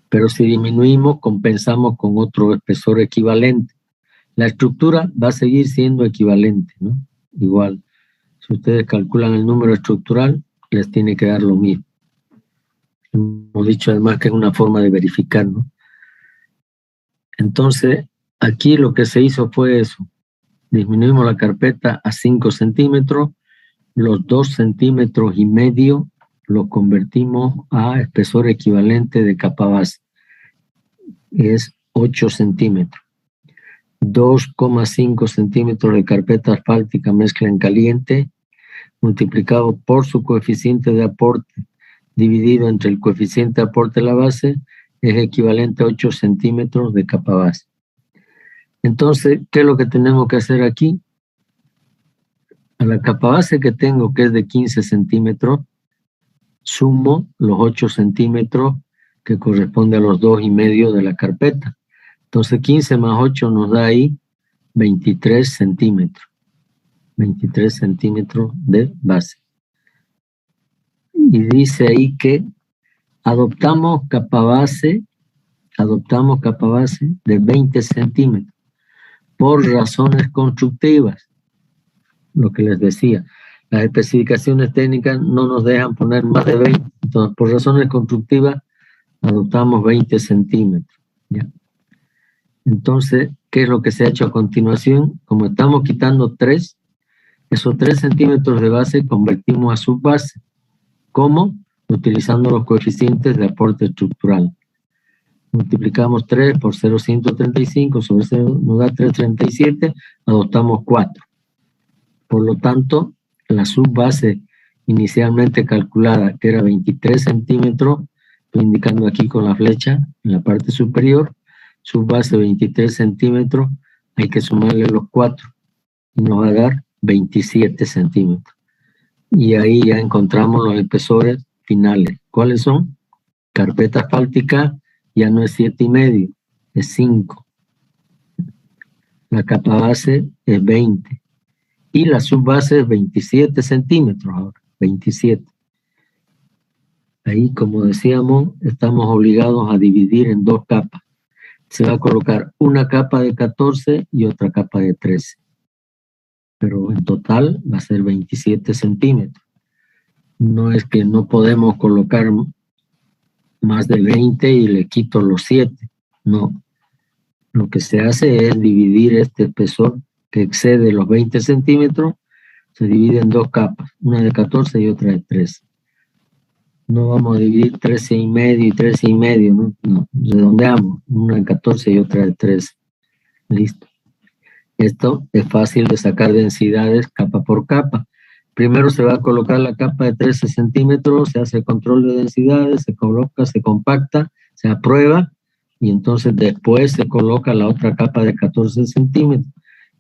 Pero si disminuimos, compensamos con otro espesor equivalente. La estructura va a seguir siendo equivalente, ¿no? Igual, si ustedes calculan el número estructural, les tiene que dar lo mismo. Hemos dicho además que es una forma de verificar, ¿no? Entonces, aquí lo que se hizo fue eso. Disminuimos la carpeta a 5 centímetros, los 2,5 centímetros los convertimos a espesor equivalente de capa base. Es 8 centímetros. 2,5 centímetros de carpeta asfáltica mezcla en caliente, multiplicado por su coeficiente de aporte, dividido entre el coeficiente de aporte de la base, es equivalente a 8 centímetros de capa base. Entonces, ¿qué es lo que tenemos que hacer aquí? A la capa base que tengo, que es de 15 centímetros, sumo los 8 centímetros que corresponde a los 2,5 de la carpeta. Entonces, 15 más 8 nos da ahí 23 centímetros. 23 centímetros de base. y dice ahí que adoptamos capa base de 20 centímetros por razones constructivas. Lo que les decía, las especificaciones técnicas no nos dejan poner más de 20, entonces por razones constructivas adoptamos 20 centímetros. ¿Ya? Entonces, ¿qué es lo que se ha hecho a continuación? Como estamos quitando 3, esos 3 centímetros de base convertimos a subbase. ¿Cómo? Utilizando los coeficientes de aporte estructural. Multiplicamos 3 por 0,135 sobre 0 nos da 3,37, adoptamos 4. Por lo tanto, la subbase inicialmente calculada, que era 23 centímetros, estoy indicando aquí con la flecha en la parte superior, subbase 23 centímetros, hay que sumarle los 4 y nos va a dar 27 centímetros. Y ahí ya encontramos los espesores finales. ¿Cuáles son? Carpeta asfáltica ya no es 7,5, es 5. La capa base es 20. Y la subbase es 27 centímetros ahora, 27. Ahí, como decíamos, estamos obligados a dividir en 2 capas. Se va a colocar una capa de 14 y otra capa de 13. Pero en total va a ser 27 centímetros. No es que no podemos colocar más de 20 y le quito los 7. No. Lo que se hace es dividir este espesor que excede los 20 centímetros, se divide en 2 capas, una de 14 y otra de 13. No vamos a dividir 13,5 y 13,5, ¿no? No, redondeamos, una de 14 y otra de 13. Listo. Esto es fácil de sacar densidades capa por capa. Primero se va a colocar la capa de 13 centímetros, se hace el control de densidades, se coloca, se compacta, se aprueba, y entonces después se coloca la otra capa de 14 centímetros,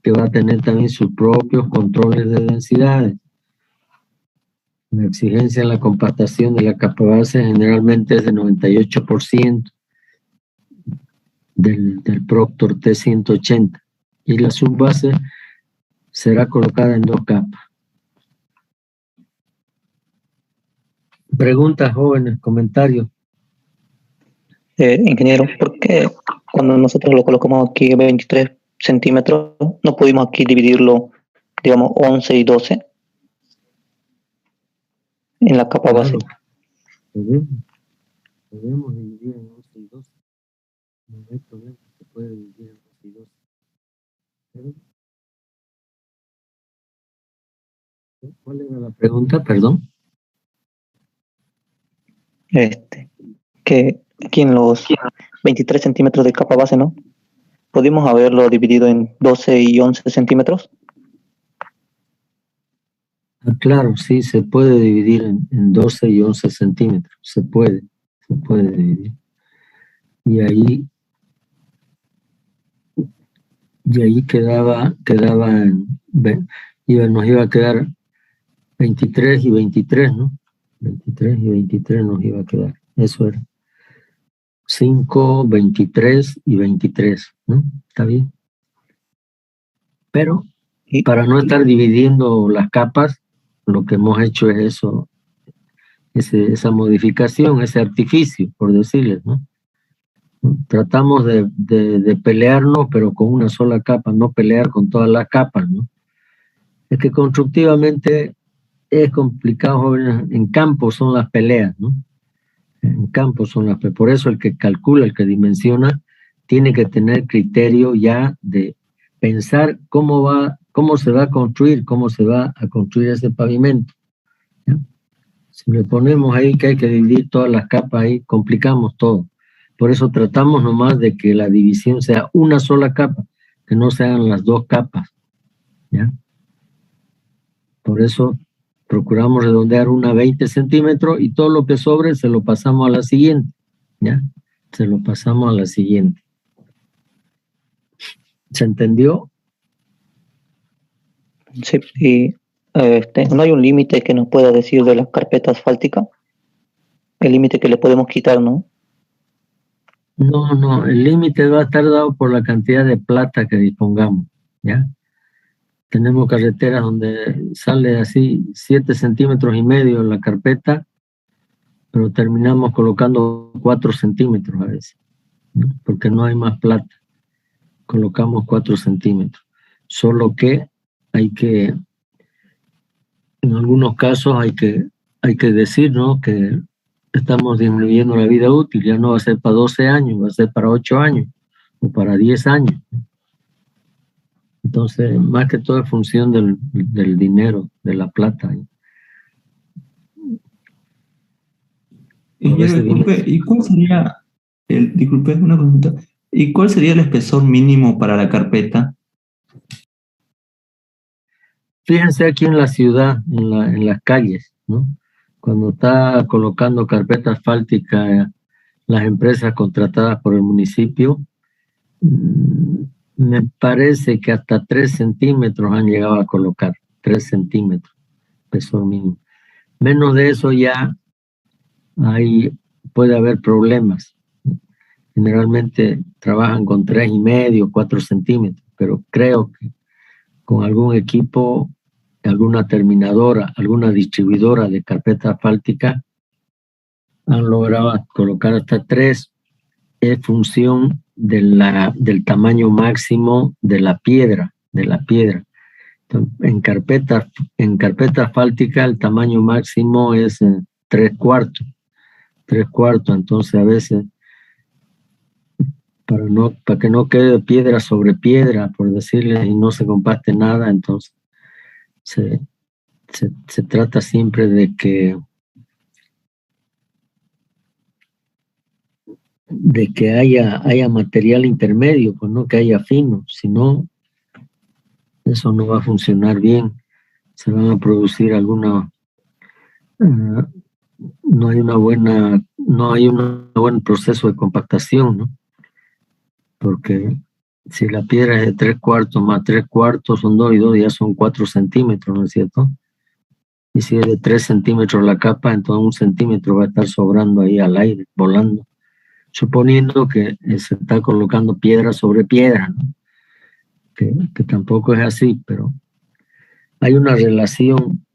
que va a tener también sus propios controles de densidades. La exigencia en la compactación de la capa base generalmente es de 98% del Proctor T180, y la subbase será colocada en 2 capas. Preguntas, jóvenes, comentarios. Ingeniero, ¿por qué cuando nosotros lo colocamos aquí 23 centímetros, no pudimos aquí dividirlo, digamos, 11 y 12 en la capa base? Podemos dividir en 11 y 12. No hay problema, se puede dividir en 11 y 12. ¿Cuál era la pregunta? Perdón. Que aquí en los 23 centímetros de capa base, ¿no? ¿Pudimos haberlo dividido en 12 y 11 centímetros? Claro, sí, se puede dividir en 12 y 11 centímetros. Se puede dividir. Y ahí nos iba a quedar 23 y 23, ¿no? 23 y 23 nos iba a quedar. Eso era. 5, 23 y 23, ¿no? ¿Está bien? Pero para no estar dividiendo las capas, lo que hemos hecho es eso, esa modificación, ese artificio, por decirles, ¿no? Tratamos de pelearnos, pero con una sola capa, no pelear con todas las capas, ¿no? Es que constructivamente es complicado, jóvenes. En campo son las peleas, ¿no? En campo son las peleas. Por eso el que calcula, el que dimensiona, tiene que tener criterio ya de pensar cómo se va a construir, cómo se va a construir ese pavimento, ¿ya? Si le ponemos ahí que hay que dividir todas las capas, ahí complicamos todo. Por eso tratamos nomás de que la división sea una sola capa, que no sean las 2 capas, ¿ya? Por eso procuramos redondear una 20 centímetros y todo lo que sobre se lo pasamos a la siguiente, ¿ya? Se lo pasamos a la siguiente. ¿Se entendió? Sí, y ¿no hay un límite que nos pueda decir de la carpeta asfáltica? El límite que le podemos quitar, ¿no? No, el límite va a estar dado por la cantidad de plata que dispongamos, ¿ya? Tenemos carreteras donde sale así 7,5 centímetros la carpeta pero terminamos colocando 4 centímetros a veces, ¿no? Porque no hay más plata. Colocamos 4 centímetros. Solo que hay que, en algunos casos hay que decir, ¿no?, que estamos disminuyendo la vida útil. Ya no va a ser para 12 años, va a ser para 8 años o para 10 años. Entonces, más que todo es función del dinero, de la plata. Disculpe, ¿y cuál sería disculpe, una consulta? ¿Y cuál sería el espesor mínimo para la carpeta? Fíjense aquí en la ciudad, en las calles, ¿no? Cuando está colocando carpeta asfáltica las empresas contratadas por el municipio, me parece que hasta 3 centímetros han llegado a colocar, 3 centímetros, espesor mínimo. Menos de eso ya puede haber problemas. Generalmente trabajan con 3,5, 4 centímetros, pero creo que con algún equipo, alguna terminadora, alguna distribuidora de carpeta asfáltica han logrado colocar hasta 3. Es función del tamaño máximo de la piedra. Entonces, en carpeta asfáltica el tamaño máximo es 3/4. Entonces a veces para que no quede piedra sobre piedra, por decirle, y no se compacte nada, entonces se trata siempre de que haya material intermedio, pues no que haya fino, si no, eso no va a funcionar bien. Se van a producir no hay un buen proceso de compactación, ¿no? Porque si la piedra es de 3/4 más 3/4 son 2 y 2, ya son 4 centímetros, ¿no es cierto? Y si es de 3 centímetros la capa, entonces 1 centímetro va a estar sobrando ahí al aire, volando. Suponiendo que se está colocando piedra sobre piedra, ¿no? Que tampoco es así, pero hay una relación,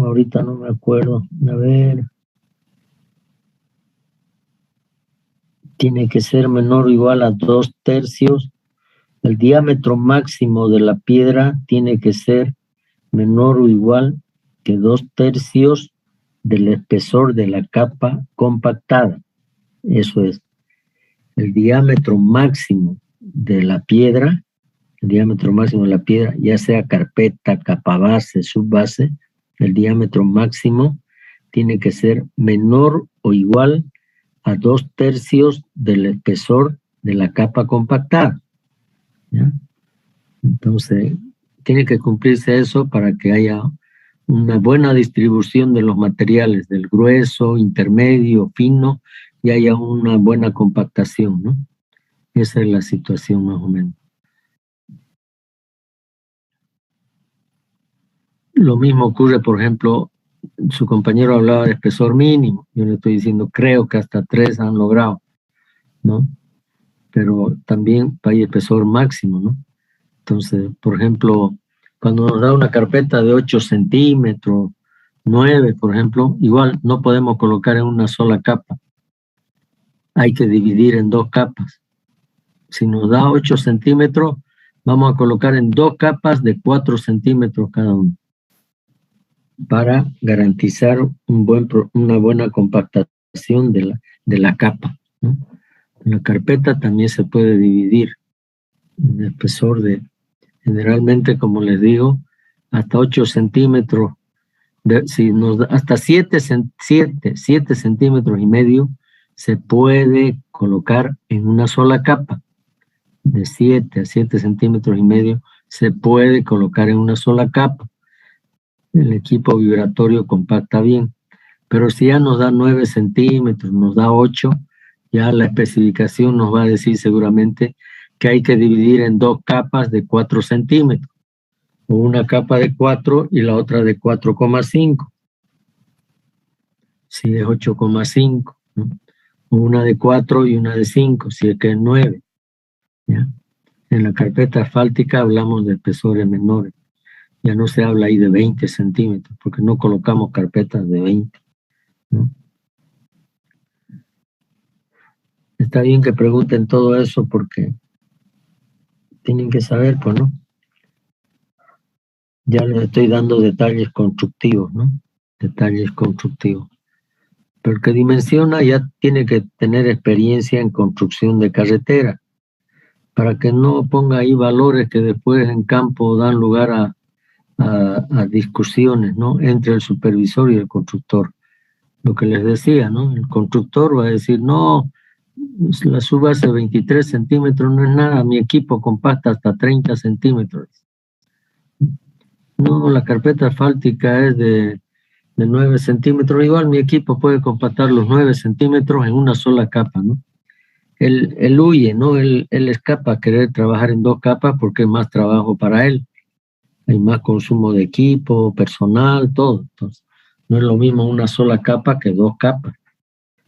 ahorita no me acuerdo, a ver, tiene que ser menor o igual a 2/3, el diámetro máximo de la piedra tiene que ser menor o igual que 2/3 del espesor de la capa compactada. Eso es, el diámetro máximo de la piedra, ya sea carpeta, capa base, subbase, el diámetro máximo tiene que ser menor o igual a 2/3 del espesor de la capa compactada, ¿ya? Entonces, tiene que cumplirse eso para que haya una buena distribución de los materiales, del grueso, intermedio, fino, y haya una buena compactación, ¿no? Esa es la situación más o menos. Lo mismo ocurre, por ejemplo, su compañero hablaba de espesor mínimo. Yo le estoy diciendo, creo que hasta 3 han logrado, ¿no? Pero también hay espesor máximo, ¿no? Entonces, por ejemplo, cuando nos da una carpeta de 8 centímetros, 9, por ejemplo, igual no podemos colocar en una sola capa. Hay que dividir en 2 capas. Si nos da 8 centímetros, vamos a colocar en 2 capas de 4 centímetros cada uno, para garantizar una buena compactación de la capa, ¿no? La carpeta también se puede dividir en espesor generalmente, como les digo, hasta 8 centímetros, si nos da hasta 7 centímetros y medio, se puede colocar en una sola capa. De 7 a 7 centímetros y medio se puede colocar en una sola capa. El equipo vibratorio compacta bien, pero si ya nos da 9 centímetros, nos da 8, ya la especificación nos va a decir seguramente que hay que dividir en 2 capas de 4 centímetros, o una capa de 4 y la otra de 4,5, si es 8,5, ¿no? O una de 4 y una de 5, si es que es 9, ¿ya? En la carpeta asfáltica hablamos de espesores menores. Ya no se habla ahí de 20 centímetros, porque no colocamos carpetas de 20. ¿no? Está bien que pregunten todo eso porque tienen que saber, pues, ¿no? Ya les estoy dando detalles constructivos, ¿no? Detalles constructivos. Pero el que dimensiona ya tiene que tener experiencia en construcción de carretera, para que no ponga ahí valores que después en campo dan lugar a discusiones, ¿no? Entre el supervisor y el constructor. Lo que les decía, ¿no? El constructor va a decir, no, la subbase 23 centímetros no es nada, mi equipo compacta hasta 30 centímetros. No, la carpeta asfáltica es de 9 centímetros, igual mi equipo puede compactar los 9 centímetros en una sola capa, ¿no? Él huye, ¿no? Él escapa a querer trabajar en 2 capas porque es más trabajo para él. Hay más consumo de equipo, personal, todo. Entonces, no es lo mismo una sola capa que 2 capas.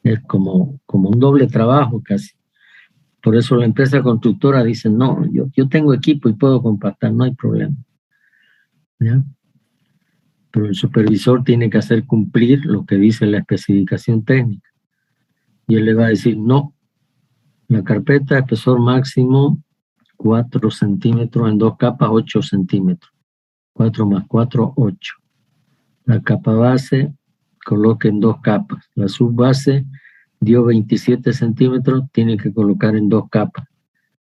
Es como un doble trabajo casi. Por eso la empresa constructora dice, no, yo tengo equipo y puedo compactar, no hay problema. ¿Ya? Pero el supervisor tiene que hacer cumplir lo que dice la especificación técnica. Y él le va a decir, no, la carpeta espesor máximo 4 centímetros en 2 capas, 8 centímetros. 4 más 4, 8. La capa base coloque en 2 capas. La subbase dio 27 centímetros, tiene que colocar en 2 capas,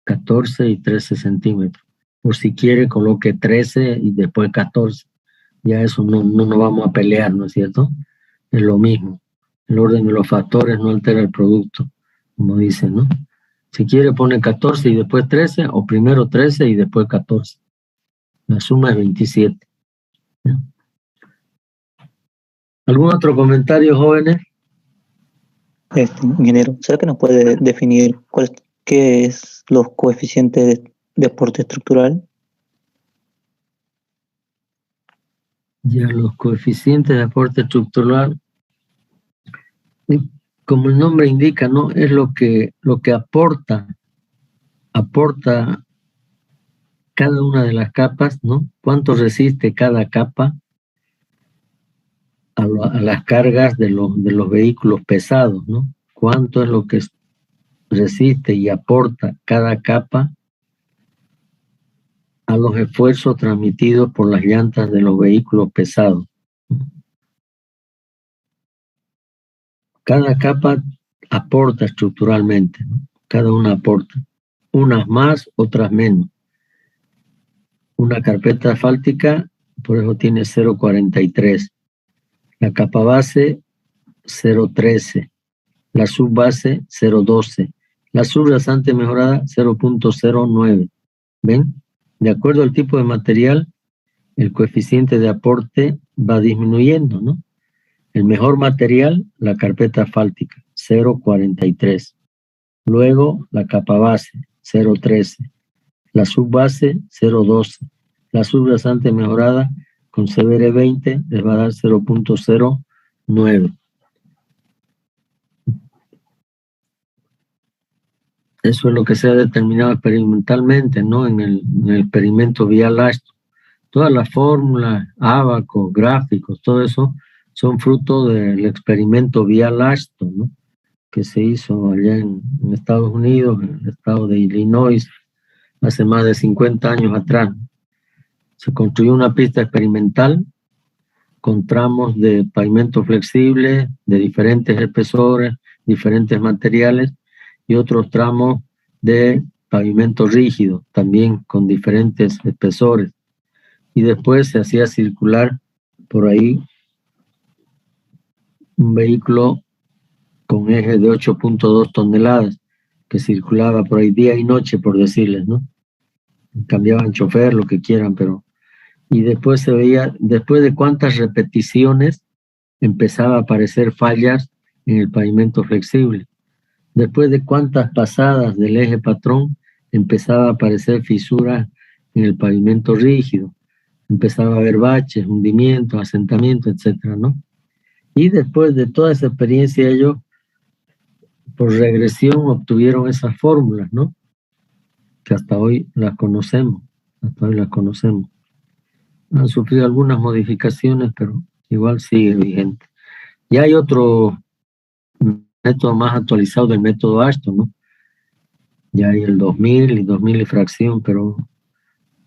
14 y 13 centímetros. O si quiere, coloque 13 y después 14. Ya eso no nos vamos a pelear, ¿no es cierto? Es lo mismo. El orden de los factores no altera el producto, como dicen, ¿no? Si quiere, pone 14 y después 13, o primero 13 y después 14. La suma es 27. ¿Ya? ¿Algún otro comentario, jóvenes? Ingeniero, ¿será que nos puede definir qué es los coeficientes de aporte estructural? Ya, los coeficientes de aporte estructural, como el nombre indica, ¿no? Es lo que aporta cada una de las capas, ¿no? ¿Cuánto resiste cada capa a las cargas de los vehículos pesados, ¿no? ¿Cuánto es lo que resiste y aporta cada capa a los esfuerzos transmitidos por las llantas de los vehículos pesados? Cada capa aporta estructuralmente, ¿no? Cada una aporta. Unas más, otras menos. Una carpeta asfáltica, por eso tiene 0,43. La capa base, 0,13. La subbase, 0,12. La subrasante mejorada, 0,09. ¿Ven? De acuerdo al tipo de material, el coeficiente de aporte va disminuyendo, ¿no? El mejor material, la carpeta asfáltica, 0,43. Luego, la capa base, 0,13. La subbase, 0,12. La subrasante mejorada con CBR 20 les va a dar 0,09. Eso es lo que se ha determinado experimentalmente, ¿no? En el experimento vial Ashton. Todas las fórmulas, ábacos, gráficos, todo eso son fruto del experimento vial Ashton, ¿no? Que se hizo allá en Estados Unidos, en el estado de Illinois, hace más de 50 años atrás. Se construyó una pista experimental con tramos de pavimento flexible, de diferentes espesores, diferentes materiales, y otros tramos de pavimento rígido, también con diferentes espesores. Y después se hacía circular por ahí un vehículo con eje de 8.2 toneladas, que circulaba por ahí día y noche, por decirles, ¿no? Cambiaban chofer, lo que quieran, pero... Y después se veía, después de cuántas repeticiones, empezaba a aparecer fallas en el pavimento flexible. Después de cuántas pasadas del eje patrón, empezaba a aparecer fisuras en el pavimento rígido. Empezaba a haber baches, hundimientos, asentamientos, etcétera, ¿no? Y después de toda esa experiencia, ellos, por regresión, obtuvieron esas fórmulas, ¿no? Que hasta hoy las conocemos. Han sufrido algunas modificaciones, pero igual sigue vigente. Y hay otro método más actualizado del método Ashton, ¿no? Ya hay el 2000 y 2000 y fracción, pero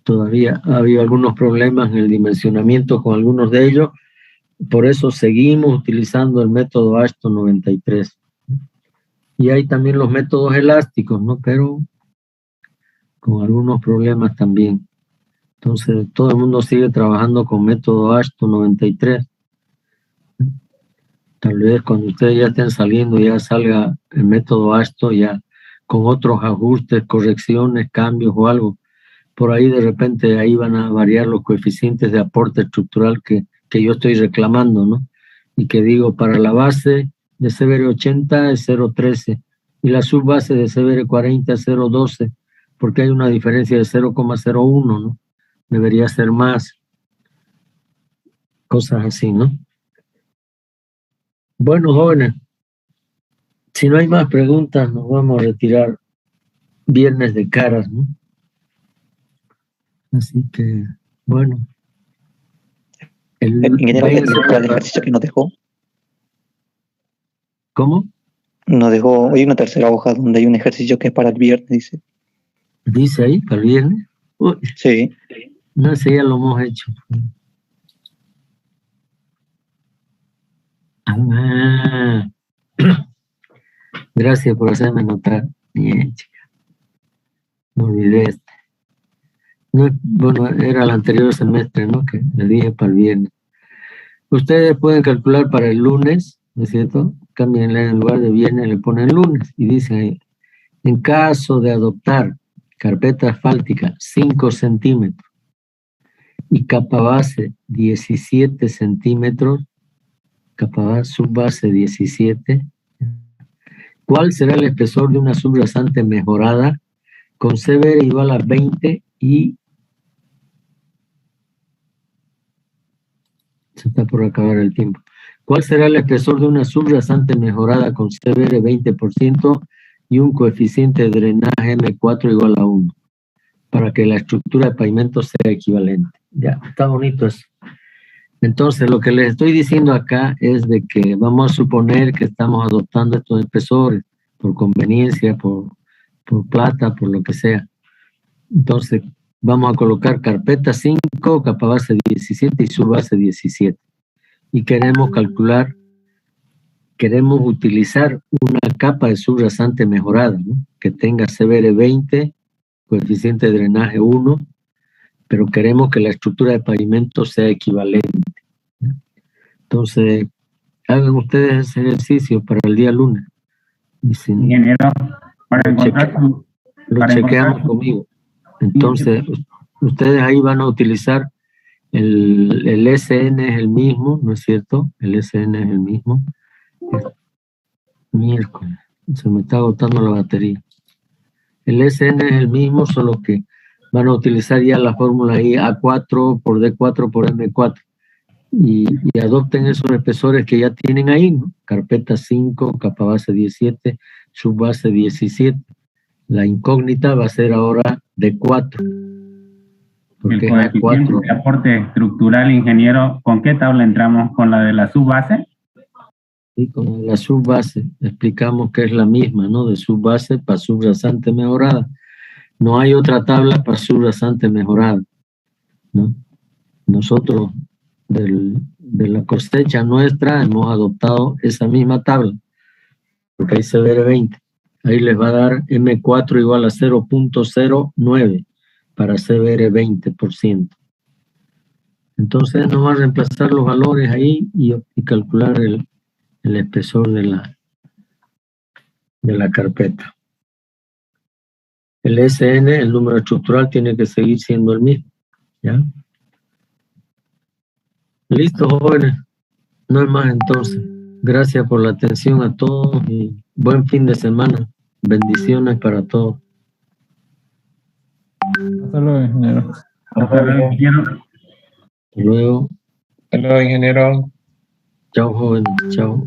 todavía ha habido algunos problemas en el dimensionamiento con algunos de ellos. Por eso seguimos utilizando el método Ashton 93. Y hay también los métodos elásticos, ¿no? Pero con algunos problemas también. Entonces, todo el mundo sigue trabajando con método Ashton 93. Tal vez cuando ustedes ya estén saliendo, ya salga el método Ashton, ya con otros ajustes, correcciones, cambios o algo. Por ahí de repente ahí van a variar los coeficientes de aporte estructural que yo estoy reclamando, ¿no? Y que digo, para la base de CBR 80 es 0.13 y la subbase de CBR 40 es 0.12, porque hay una diferencia de 0.01, ¿no? Debería ser más. Cosas así, ¿no? Bueno, jóvenes, si no hay más preguntas, nos vamos a retirar viernes de caras, ¿no? Así que, bueno. Ingeniero, el ejercicio que nos dejó. ¿Cómo? Nos dejó, hay una tercera hoja donde hay un ejercicio que es para el viernes, dice. ¿Dice ahí, para el viernes? Uy, sí. No sé, ya lo hemos hecho. Ah, gracias por hacerme notar. Bien, chica. Me olvidé este. No, bueno, era el anterior semestre, ¿no? Que le dije para el viernes. Ustedes pueden calcular para el lunes, ¿no es cierto? Cámbienle en lugar de viernes, le ponen lunes y dicen ahí, en caso de adoptar carpeta asfáltica 5 centímetros y capa base 17 centímetros, capa base, subbase 17, ¿cuál será el espesor de una subrasante mejorada con CBR igual a 20 y se está por acabar el tiempo? ¿Cuál será el espesor de una subrasante mejorada con CBR 20% y un coeficiente de drenaje M4 igual a 1? Para que la estructura de pavimento sea equivalente. Ya, está bonito eso. Entonces, lo que les estoy diciendo acá es de que vamos a suponer que estamos adoptando estos espesores por conveniencia, por plata, por lo que sea. Entonces, vamos a colocar carpeta 5, capa base 17 y subbase 17. Y queremos calcular, queremos utilizar una capa de subrasante mejorada, ¿no? Que tenga CBR 20, coeficiente de drenaje 1, pero queremos que la estructura de pavimento sea equivalente. Entonces, hagan ustedes ese ejercicio para el día lunes. Ingeniero, para encontrar... Lo chequeamos conmigo. Entonces, ustedes ahí van a utilizar el SN es el mismo, ¿no es cierto? El SN es el mismo. Miércoles, se me está agotando la batería. El SN es el mismo, solo que van a utilizar ya la fórmula ahí A4 por D4 por M4. Y adopten esos espesores que ya tienen ahí, ¿no? Carpeta 5, capa base 17, subbase 17. La incógnita va a ser ahora D4. Porque el coeficiente de aporte estructural, ingeniero, ¿con qué tabla entramos? ¿Con la de la subbase? Sí, con la subbase. Explicamos que es la misma, ¿no? De subbase para subrasante mejorada. No hay otra tabla para subrasante mejorada, ¿no? Nosotros, de la cosecha nuestra, hemos adoptado esa misma tabla, porque ahí se ve 20. Ahí les va a dar M4 igual a 0.09 para CBR 20%. Entonces nos va a reemplazar los valores ahí y calcular el espesor de la carpeta. El SN, el número estructural, tiene que seguir siendo el mismo. ¿Ya? Listo, jóvenes. No hay más entonces. Gracias por la atención a todos y buen fin de semana. Bendiciones para todos. Hasta luego, ingeniero. Hasta luego, ingeniero. Hasta luego. Hasta luego, ingeniero. Chao, jóvenes. Chao.